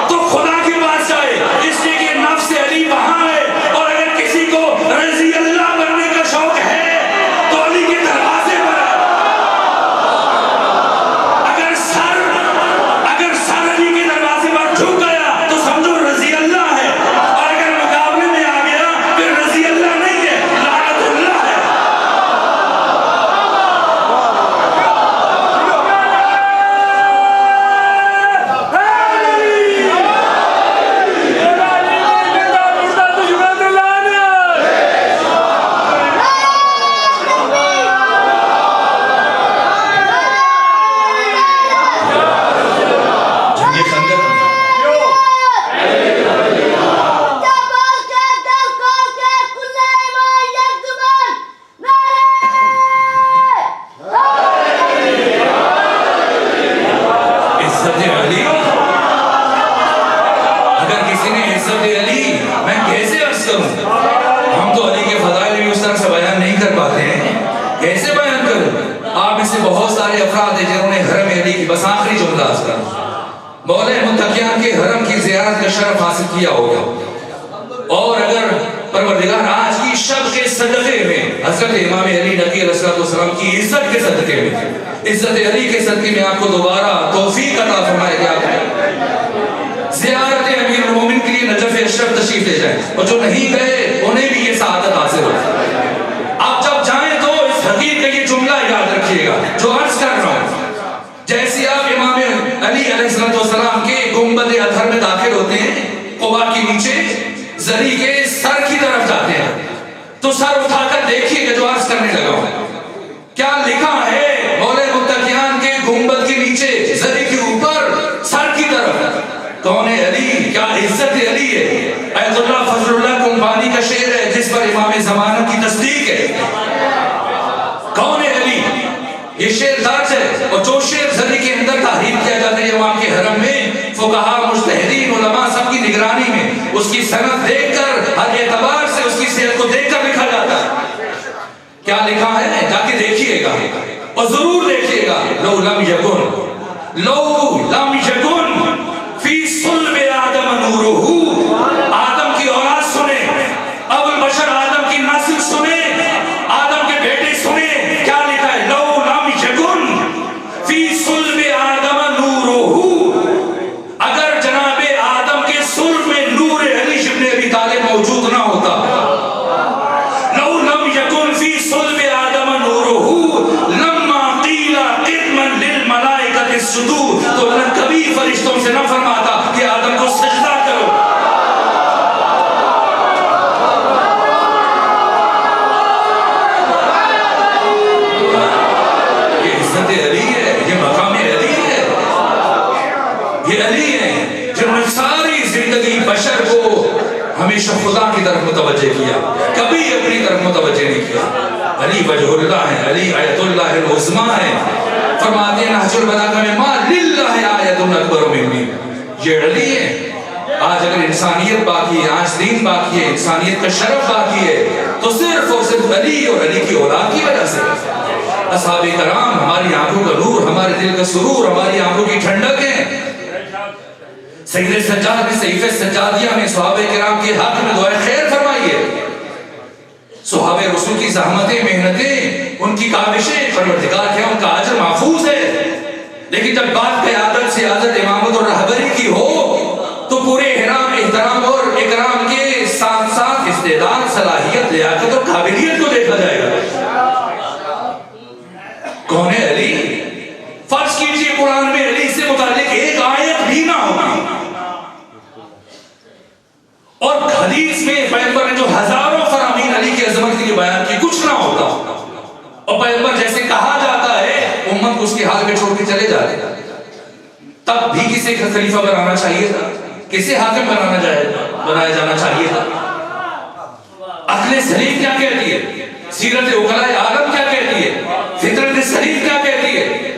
Speaker 1: تو خدا کے پاس جائے, اس لیے کہ نفس علی وہاں ہے. اور اگر کسی کو رضی اللہ بننے کا شوق ہے تو علی کے دروازے پر ہے. اگر سر علی کے دروازے پر جھک گیا تو سمجھو رضی اللہ ہے, اور اگر مقابلے میں آ گیا پھر رضی اللہ نہیں ہے, لعنت اللہ ہے. جنگ خندق میں عزت علی, اگر کسی نے عزت علی میں کیسے عرض کروں؟ ہم تو علی کے فضائل بھی اس طرح سے بیان نہیں کر پاتے ہیں, کیسے بیان کروں؟ آپ میں سے بہت سارے افراد ہیں جنہوں نے حرم علی کی, بس آخری جملہ عرض کروں, مولا متقیان کے حرم کی زیارت کا شرف حاصل کیا ہوگا. اور اگر پروردگار آج کی شب کے صدقے میں حضرت امام علی نقی علیہ السلام کی عزت کے صدقے میں, عزت علی کے صدقے میں آپ کو دوبارہ توفیق عطا فرمائے کہ آپ زیارت امیر المومن کے لیے نجف اشرف تشریف لے جائیں, اور جو نہیں گئے انہیں بھی یہ سعادت حاصل ہو. آپ جب جائیں تو اس حقیقت کا یہ جملہ یاد رکھیے گا جو عرض کر رہا ہوں. جیسے آپ امام علی علیہ السلام کے گنبد اطہر میں داخل ہوتے ہیں, قبا کے نیچے زری کے سر کی طرف جاتے ہیں, تو سر اٹھا کر دیکھیے کہ جو عرض کرنے لگا ہوں کیا لکھا ہے مولا متقیان کے گنبد کے نیچے زری کے اوپر سر کی طرف. کون ہے علی؟ کیا عزت علی ہے. ایت اللہ فضل اللہ کمبانی کا شعر ہے جس پر امام زمانہ کی تصدیق ہے. کون ہے علی؟ یہ شعر درج ہے, اور جو شعر زری کے اندر تحریر کیا جاتا ہے امام کے حرم میں, فقہا مجتہدین علماء سب کی نگرانی میں اس کی سند دیکھ کر ہر اعتبار سے اس کی صحت کو دیکھ کر لکھا جاتا ہے. کیا لکھا ہے جا کے دیکھیے گا اور ضرور دیکھیے گا. لو لم یکن فی صلب آدم نورہ, آدم کی اولاد سنے, ابو البشر آدم کی نسل سنے, آدم کے بیٹے سنے. کیا لکھا ہے؟ لو لم یکن فی صلب آدم نورہ, اگر جناب آدم کے صلب میں نور علی ابن ابی طالب موجود نہ ہوتا. لو لم یکن فی صلب آدم نورہ لما قیل قدما للملائکۃ السجود, تو اللہ کبھی فرشتوں سے نہ فرماتا کہ آدم کو سجدہ کرو. یہ عزت علی ہے, یہ مقام علی ہے. یہ علی ہیں جنہوں نے ساری زندگی بشر کو ہمیشہ خدا کی طرف متوجہ کیا، کبھی اپنی طرف متوجہ نہیں کیا. علی وجہ اللہ ہے، علی آیت اللہ العظمیٰ ہے. فرماتے ہیں نہج البلاغہ میں ما للہ آیت اکبر منی، یہ علی ہے. آج اگر انسانیت باقی ہے، آج دین باقی ہے، انسانیت کا شرف باقی ہے، تو صرف اور صرف علی اور علی کی اولاد کی وجہ سے. اصحاب کرام ہماری آنکھوں کا نور، ہمارے دل کا سرور، ہماری آنکھوں کی ٹھنڈک ہے. سید سجاد میں صحیفہ سجادیہ میں صحابہ کرام کے حق میں دعائے خیر فرمائیے. صحابہ رسول کی زحمتیں، محنتیں، ان کی کاوشیں، پروردگار کیا ان کا اجر محفوظ ہے. لیکن جب بات قیادت، سیادت، امامت اور رہبری کی ہو تو پورے احترام اور اکرام کے ساتھ ساتھ استعداد، صلاحیت، لیاقت اور قابلیت کو دیکھا جائے گا. کون ہے علی؟ فرض کیجئے قرآن میں علی سے متعلق ایک آیت بھی نہ ہوگی، اور حدیث میں پیغمبر نے جو ہزاروں فرامین علی کی عظمت کے لیے بیان کی کچھ نہ ہوتا، اور پیغمبر جیسے کہا جاتا ہے امت کو اس کے حال میں چھوڑ کے چلے جاتے، تب بھی کسی کا خلیفہ بنانا چاہیے تھا، کسی حاکم بنایا جانا چاہیے تھا. عقل سلیم کیا کہتی ہے؟ سیرت عقلاء عالم کیا کہتی ہے؟ فطرت سلیم کیا کہتی ہے؟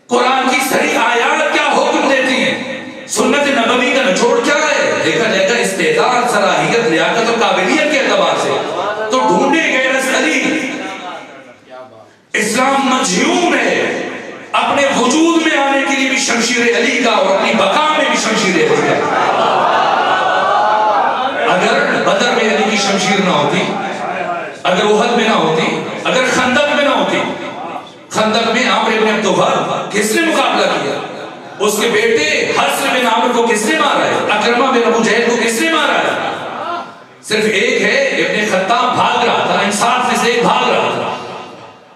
Speaker 1: قرآن کی صحیح آیات کیا حکم دیتی ہیں؟ سنت نبوی کا نچوڑ کیا ہے؟ دیکھا جائے گا استعداد، صلاحیت، لیاقت اور قابلیت کے اعتبار سے تو ڈھونڈے گئے رس علی. اسلام مجہوم ہے، اپنے وجود میں آنے کے لیے بھی شمشیر علی کا اور اپنی بقا میں بھی شمشیر علی کا. اگر بدر میں علی کی شمشیر نہ ہوتی، اگر احد میں نہ ہوتی، اگر خندق میں نہ ہوتی، خندق میں عامر بن عبدالوہاب کس نے مقابلہ کیا؟ اس کے بیٹے حسن بن عامر کو کس نے مارا ہے؟ اکرمہ بن ابو جہل کو کس نے مارا ہے؟ صرف ایک ہے، ابن خطاب بھاگ رہا تھا، انصاف میں سے ایک بھاگ رہا تھا.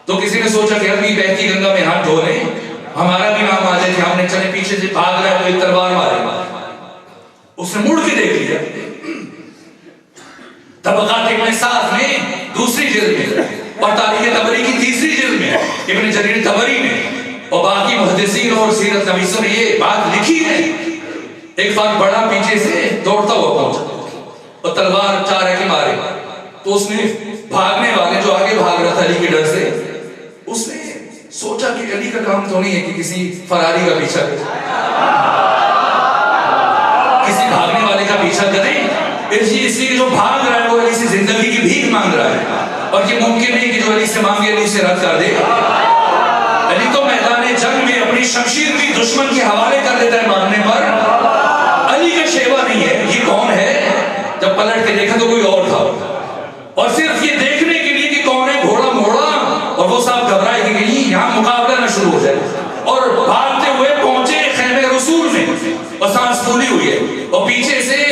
Speaker 1: تو کسی نے سوچا کہ ابھی بہتی گنگا میں ہاتھ دھو لیں، ہمارا بھی نام آ جائے کہ ہم نے چلے پیچھے سے بھاگ رہا ہے تو ایک تلوار مارے. اس نے مڑ کے دیکھ لیا. طبقات ابن سعد میں دوسری جلد میں اور تاریخ طبری کی تیسری جلد میں ابن جریر طبری نے اور باقی محدثین اور سیرت نویسوں نے یہ بات لکھی ہے. ایک فرد بڑا پیچھے سے دوڑتا ہوا پہنچا اور تلوار چارہ کے مارے، تو اس نے بھاگنے والے جو آگے بھاگ رہا تھا علی کے ڈر سے، اس نے سوچا کہ علی کا کام تو نہیں ہے کہ کسی فراری کا پیچھا کرے، کسی بھاگنے والے کا پیچھا کریں. اس لیے جو بھاگ رہا ہے وہ علی سے زندگی کی بھیک مانگ رہا ہے، اور یہ ممکن نہیں کہ جو علی سے مانگے علی سے رد کر دے. علی تو میدان جنگ میں اپنی شمشیر بھی دشمن کے حوالے کر دیتا ہے مانگنے پر. علی کا شیوا نہیں ہے. یہ کون ہے؟ جب پلٹ کے دیکھا تو کوئی اور تھا، اور صرف یہ دیکھنے کے لیے کہ کون ہے گھوڑا موڑا، اور وہ صاحب گھبرائے کہ یہاں مقابلہ نہ شروع ہو جائے، اور بھاگتے ہوئے پہنچے خیمے رسول میں، اور سانس پھولی ہوئی ہے، اور پیچھے سے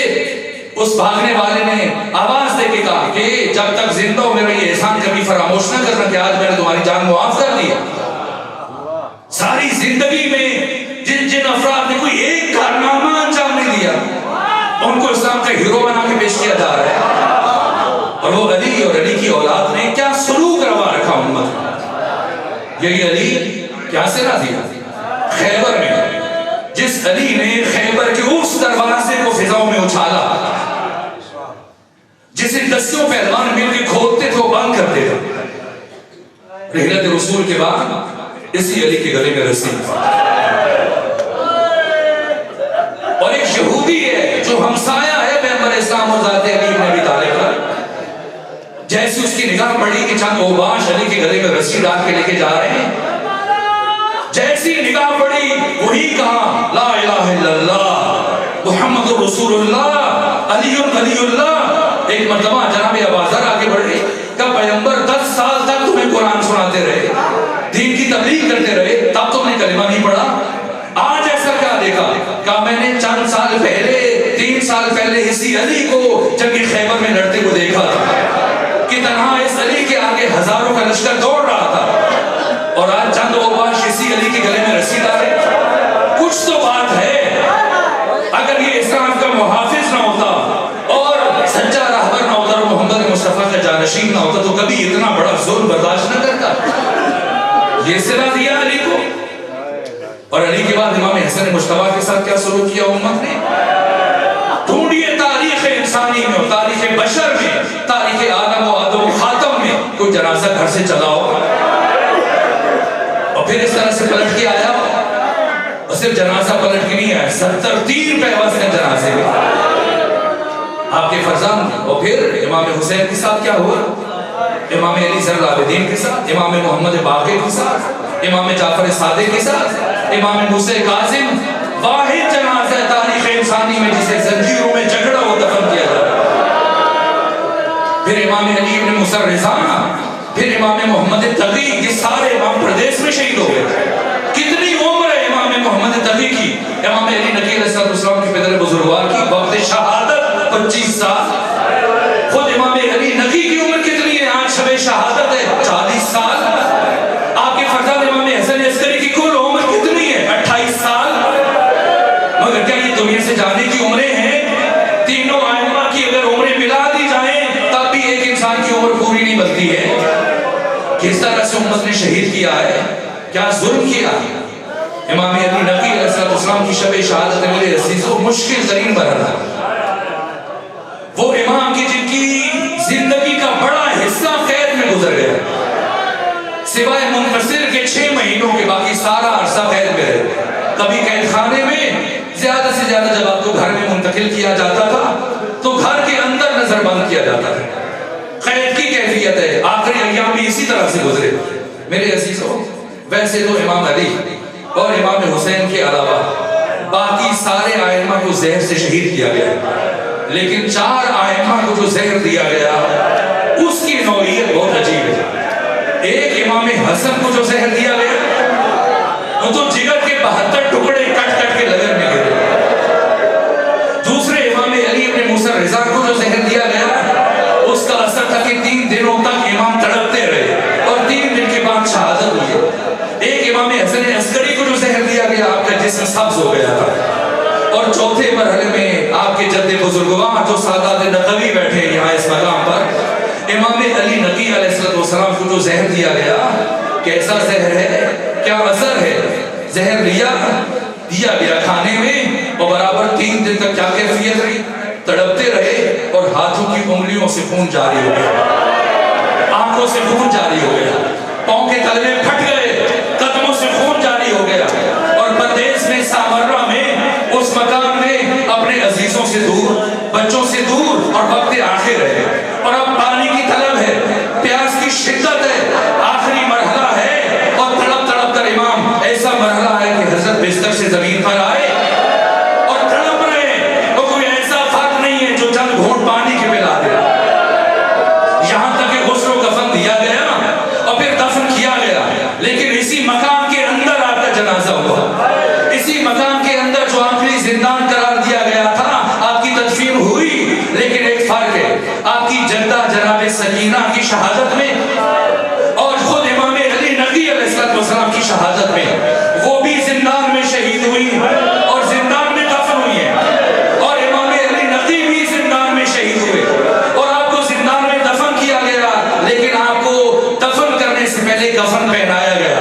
Speaker 1: اس بھاگنے والے نے آواز دے کے کہا کہ جب تک زندہ ہو میرا یہ احسان کبھی فراموش نہ کرنا کہ آج میں نے تمہاری جان معاف کر دی. ساری زندگی میں جن جن افراد نے کوئی ایک کارنامہ انجام نہیں دیا، ان کو اسلام کا ہیرو بنا کے پیش کیا جا رہا ہے. اور وہ علی اور علی کی اولاد نے کیا سلوک روا رکھا امت. یہی علی کیا سے راضی خیبر میں، جس علی نے خیبر کے اس دروازے کو فضاؤں میں اچھالا جسے دسیوں پہلوان مل کے کھولتے تھے وہ بند کرتے تھے. رحلت رسول کے بعد اسی علی کے گلے میں رسی، اور ایک یہودی ہے جو ہمسایہ ہے پیغمبر اسلام اور ذات علی بن ابی طالب کا، جیسے اس کی نگاہ پڑی کہ چند اوباش علی کے گلے میں رسی ڈال کے لے کے جا رہے ہیں، جیسی نگاہ پڑی وہی کہا لا الہ الا اللہ محمد رسول اللہ علی علی اللہ. ایک مرتبہ جناب ابوذر آگے بڑھے کہ پیغمبر 10 سال تک تمہیں قرآن سناتے رہے، دین کی تبلیغ کرتے رہے، تب تم نے کلمہ نہیں پڑھا، آج ایسا کیا دیکھا؟ کہ میں نے چند سال پہلے 3 سال پہلے اسی علی کو جنگ خیبر میں لڑتے ہوئے دیکھا تھا کہ تنہا اس علی کے آگے ہزاروں کا لشکر دوڑ رہا تھا، اور آج چند اوباش اسی علی کے گلے میں رسی ڈالے. کچھ تو بات ہے. اگر یہ اسلام کا محافظ نہ ہوتا اور سچا راہبر نہ ہوتا اور محمد مصطفیٰ کا جانشین نہ ہوتا تو کبھی اتنا بڑا ظلم برداشت نہ کرتا. یہ صلہ دیا علی کو. اور علی کے بعد امام حسن مجتبیٰ کے ساتھ کیا سلوک کیا امت نے؟ ڈھونڈیے تاریخ انسانی میں اور تاریخ بشر میں، تاریخ آدم و آدم و خاتم میں کوئی جنازہ گھر سے چلا ہو اور پھر اس طرح سے پلٹ کے آیا ہو. اور صرف جنازہ پلٹ کے نہیں آیا، 70 تیر پیوست ہیں جنازے میں آپ کے فرزند. اور پھر امام حسین کے ساتھ کیا ہوا؟ امام علی زین العابدین کے ساتھ، امام محمد باقر کے ساتھ، امام جعفر صادق کے ساتھ، امام موسیٰ کاظم. واحد جنازہ تاریخ انسانی میں جسے زنجیروں میں جکڑا ہو دفن کیا جاتا. پھر امام علی ابن موسیٰ رضا، پھر امام محمد تقی، یہ سارے امام پردیس میں شہید ہو گئے. کتنی عمر ہے امام محمد تقی کی؟ امام علی نقی علیہ السلام کے پدر بزرگوار کی وقت شہادت 25 سال. خود امام علی نقی کی عمر کتنی ہے؟ آج شب شہادت ہے 40 سال. آپ کے فرزند امام حسن عسکری کی کل عمر کتنی ہے؟ 28 سال. مگر کیا یہ دنیا سے جانے کی عمریں ہیں؟ تینوں ائمہ کی اگر عمریں ملا دی جائیں تب بھی ایک انسان کی عمر پوری نہیں بنتی ہے. کس طرح سے امت نے شہید کیا ہے، کیا ظلم کیا. امام علی نقی علیہ السلام کی شب شہادت میرے عزیزوں مشکل ترین مرحلہ. وہ امام کی جن کی زندگی کا بڑا حصہ قید میں گزر گیا، سوائے منفصل کے 6 مہینوں کے باقی سارا عرصہ قید میں رہے. کبھی قید خانے میں، زیادہ سے زیادہ جب آپ کو گھر میں منتقل کیا جاتا تھا تو گھر کے اندر نظر بند کیا جاتا تھا. قید کی کیفیت ہے. آخری ایام بھی اسی طرح سے گزرے میرے عزیزوں. ویسے تو امام علی اور امام حسین کے علاوہ باقی سارے ائمہ کو زہر سے شہید کیا گیا، لیکن 4 ائمہ کو جو زہر دیا گیا اس کی نوعیت بہت عجیب ہے. ایک امام حسن کو جو زہر دیا گیا وہ تو جگر کے 72 ٹکڑے کٹ کٹ کے لگن میں گرے. دوسرے امام علی ابن موسیٰ رضا کو جو زہر دیا گیا اس کا اثر تھا کہ 3 دنوں تک امام تڑپتے رہے اور 3 دن کے بعد شہادت ہوئی. ایک امام حسن عسکری کو جو زہر دیا گیا آپ کا جسم سبز ہو گیا تھا. اور چوتھے مرحلے میں آپ کے جد بزرگوار جو سادات نقوی بیٹھے ہیں یہاں اس مقام پر، امام علی نقی علیہ السلام کو جو زہر دیا گیا، کیسا زہر ہے، کیا اثر ہے. زہر دیا گیا کھانے میں اور برابر 3 دن تک کیا کیفیت رہی؟ تڑپتے رہے اور ہاتھوں کی انگلیوں سے خون جاری ہو گیا، آنکھوں سے خون جاری ہو گیا، پاؤں کے تلوے پھٹ گئے، قدموں سے خون جاری ہو گیا. اور پردیس میں سامرہ میں اس مقام میں اپنے عزیزوں سے دور، بچوں سے دور اور وقت آخر ہے اور اب پانی کی طلب ہے، پیاس کی شدت ہے، آخری مرحلہ ہے اور تڑپ تڑپ کر امام ایسا مرحلہ ہے کہ حضرت بستر سے زمین پر آئے اور تڑپ رہے ہیں اور کوئی ایسا فرق نہیں ہے جو چند گھونٹ پانی کے پلا دے. یہاں تک کہ غسل و کفن دیا گیا اور پھر دفن کیا گیا، لیکن اسی مقام کے اندر آپ کا جنازہ ہوا. اسی مقام کے اندر جو آخری زندان قرار دیا گیا تھا آپ کی تدفین ہوئی، لیکن ایک فرق ہے، آپ کی جدہ جناب سکینہ کی شہادت میں اور خود امام علی نقی علیہ السلام کی شہادت میں وہ بھی زندان میں شہید ہوئی اور زندان میں دفن ہوئی ہے. اور امام علی نقی بھی زندان میں شہید ہوئے اور آپ کو زندان میں دفن کیا گیا، لیکن آپ کو دفن کرنے سے پہلے کفن پہنایا گیا.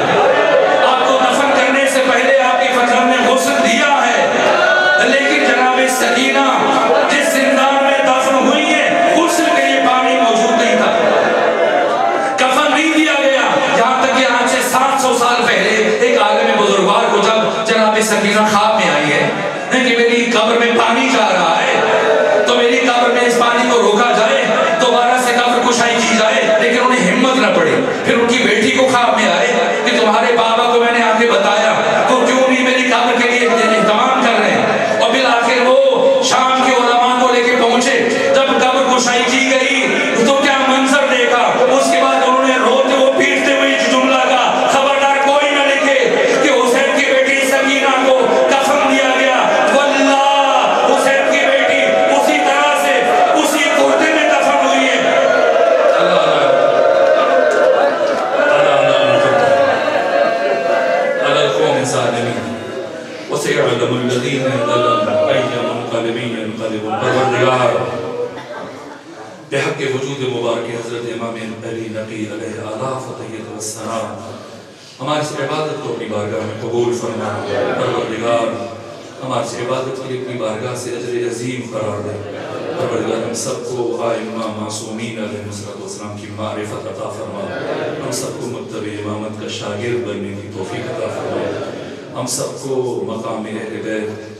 Speaker 1: آپ کو دفن کرنے سے پہلے آپ کے فرزند نے غسل دیا ہے، لیکن جناب سکینہ جس زندان میں دفن ہوئی ہے غسل کے لیے پانی موجود نہیں تھا، کفن نہیں دیا گیا. یہاں تک کہ آج سے 700 سال پہلے ایک عالم بزرگوار کو جب جناب سکینہ خواب میں آئی ہے کہ میری قبر میں پانی جا رہا ہے تو میری قبر میں اس پانی کو روکا جائے، دوبارہ سے قبر کشائی کی جائے، لیکن انہیں ہمت نہ پڑی. پھر ان کی بیٹی کو خواب میں آئے کہ تمہارے بابا کو میں نے آ کے بتایا تو کیوں نہیں میری قبر کے لیے اہتمام کر رہے ہیں. اور بالآخر وہ شام کے علماء کو لے کے پہنچے. جب قبر کشائی کی گئی تو کیا منظر دیکھا. اس کے بعد انہوں نے روتے ہوئے پیٹتے ہوئے جملہ کہا، خبردار کوئی نہ لکھے کہ حسین کی بیٹی سکینہ کو کفن دیا گیا. واللہ حسین کی بیٹی اسی طرح سے اسی کرتے میں دفن ہوئی ہے. وسيعلم الذين ظلموا أي منقلب ينقلبون. پروردگار بحق وجود مبارک حضرت امام علی نقی علیہ آلاف و طیب والسلام ہماری اس عبادت کو اپنی بارگاہ میں قبول فرما پروردگار، ہماری اس عبادت کے لیے اپنی بارگاہ سے اجر عظیم قرار دے پروردگار، ہم سب کو ائمہ معصومین علیہ السلام کی معرفت عطا فرما، ہم سب کو متبع امامت کا شاگرد بننے کی توفیق عطا فرما، ہم سب کو مقام اہل بیت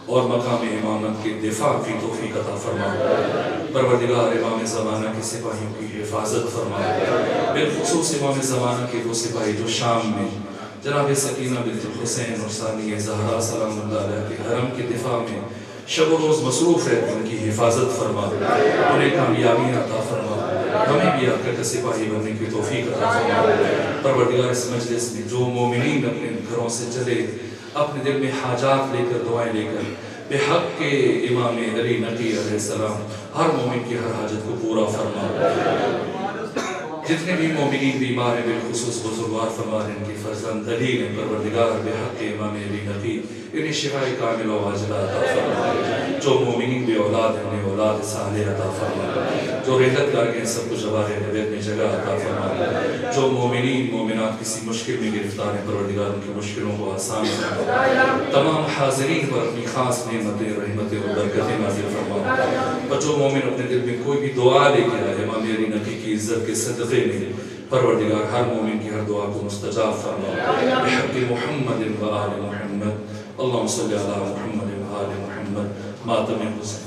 Speaker 1: اور مقام امامت کے دفاع کی توفیق عطا فرما پروردگار، امام زمانہ کے سپاہیوں کی حفاظت فرما، بالخصوص امام زمانہ کے وہ سپاہی جو شام میں جناب سکینہ بنت الحسین اور ثانیہ زہرا سلام اللہ علیہ کے حرم کے دفاع میں شب و روز مصروف رہتے ان کی حفاظت فرما، انہیں کامیابیاں عطا فرما، ہمیں بھی آپ کا سپاہی بننے کی توفیق عطا فرما پروردگار، اس مجلس میں جو مومنین اپنے گھروں سے چلے اپنے دل میں حاجات لے کر دعائیں لے کر بحق کے امام علی نقی علیہ السلام ہر مومن کی ہر حاجت کو پورا فرما، جتنے بھی مومنین بیمار ہیں بالخصوص بزرگوار فرما ان کی فرزند علی نے پروردگار بحق کے امام علی نقی انہیں شفاء کامل و عاجلہ عطا فرما، جو مومنین بے اولاد ہیں انہیں اولاد صالح عطا فرما، جو رحلت کر گئے سب کو جوار نبیت میں جگہ عطا فرما، جو مومنین مومنات کسی مشکل میں گرفتار ہیں پروردگار ان کی مشکلوں کو آسان فرما، تمام حاضرین پر اپنی خاص نعمتیں رحمتیں اور برکتیں نازل فرما، اور جو مومن اپنے دل میں کوئی بھی دعا لے کے آئے امام علی نقی کی عزت کے صدقے میں پروردگار ہر مومن کی ہر دعا کو مستجاب فرما بحق محمد و آل محمد، اللہم صلی علی محمد و آل محمد، ماتم حسین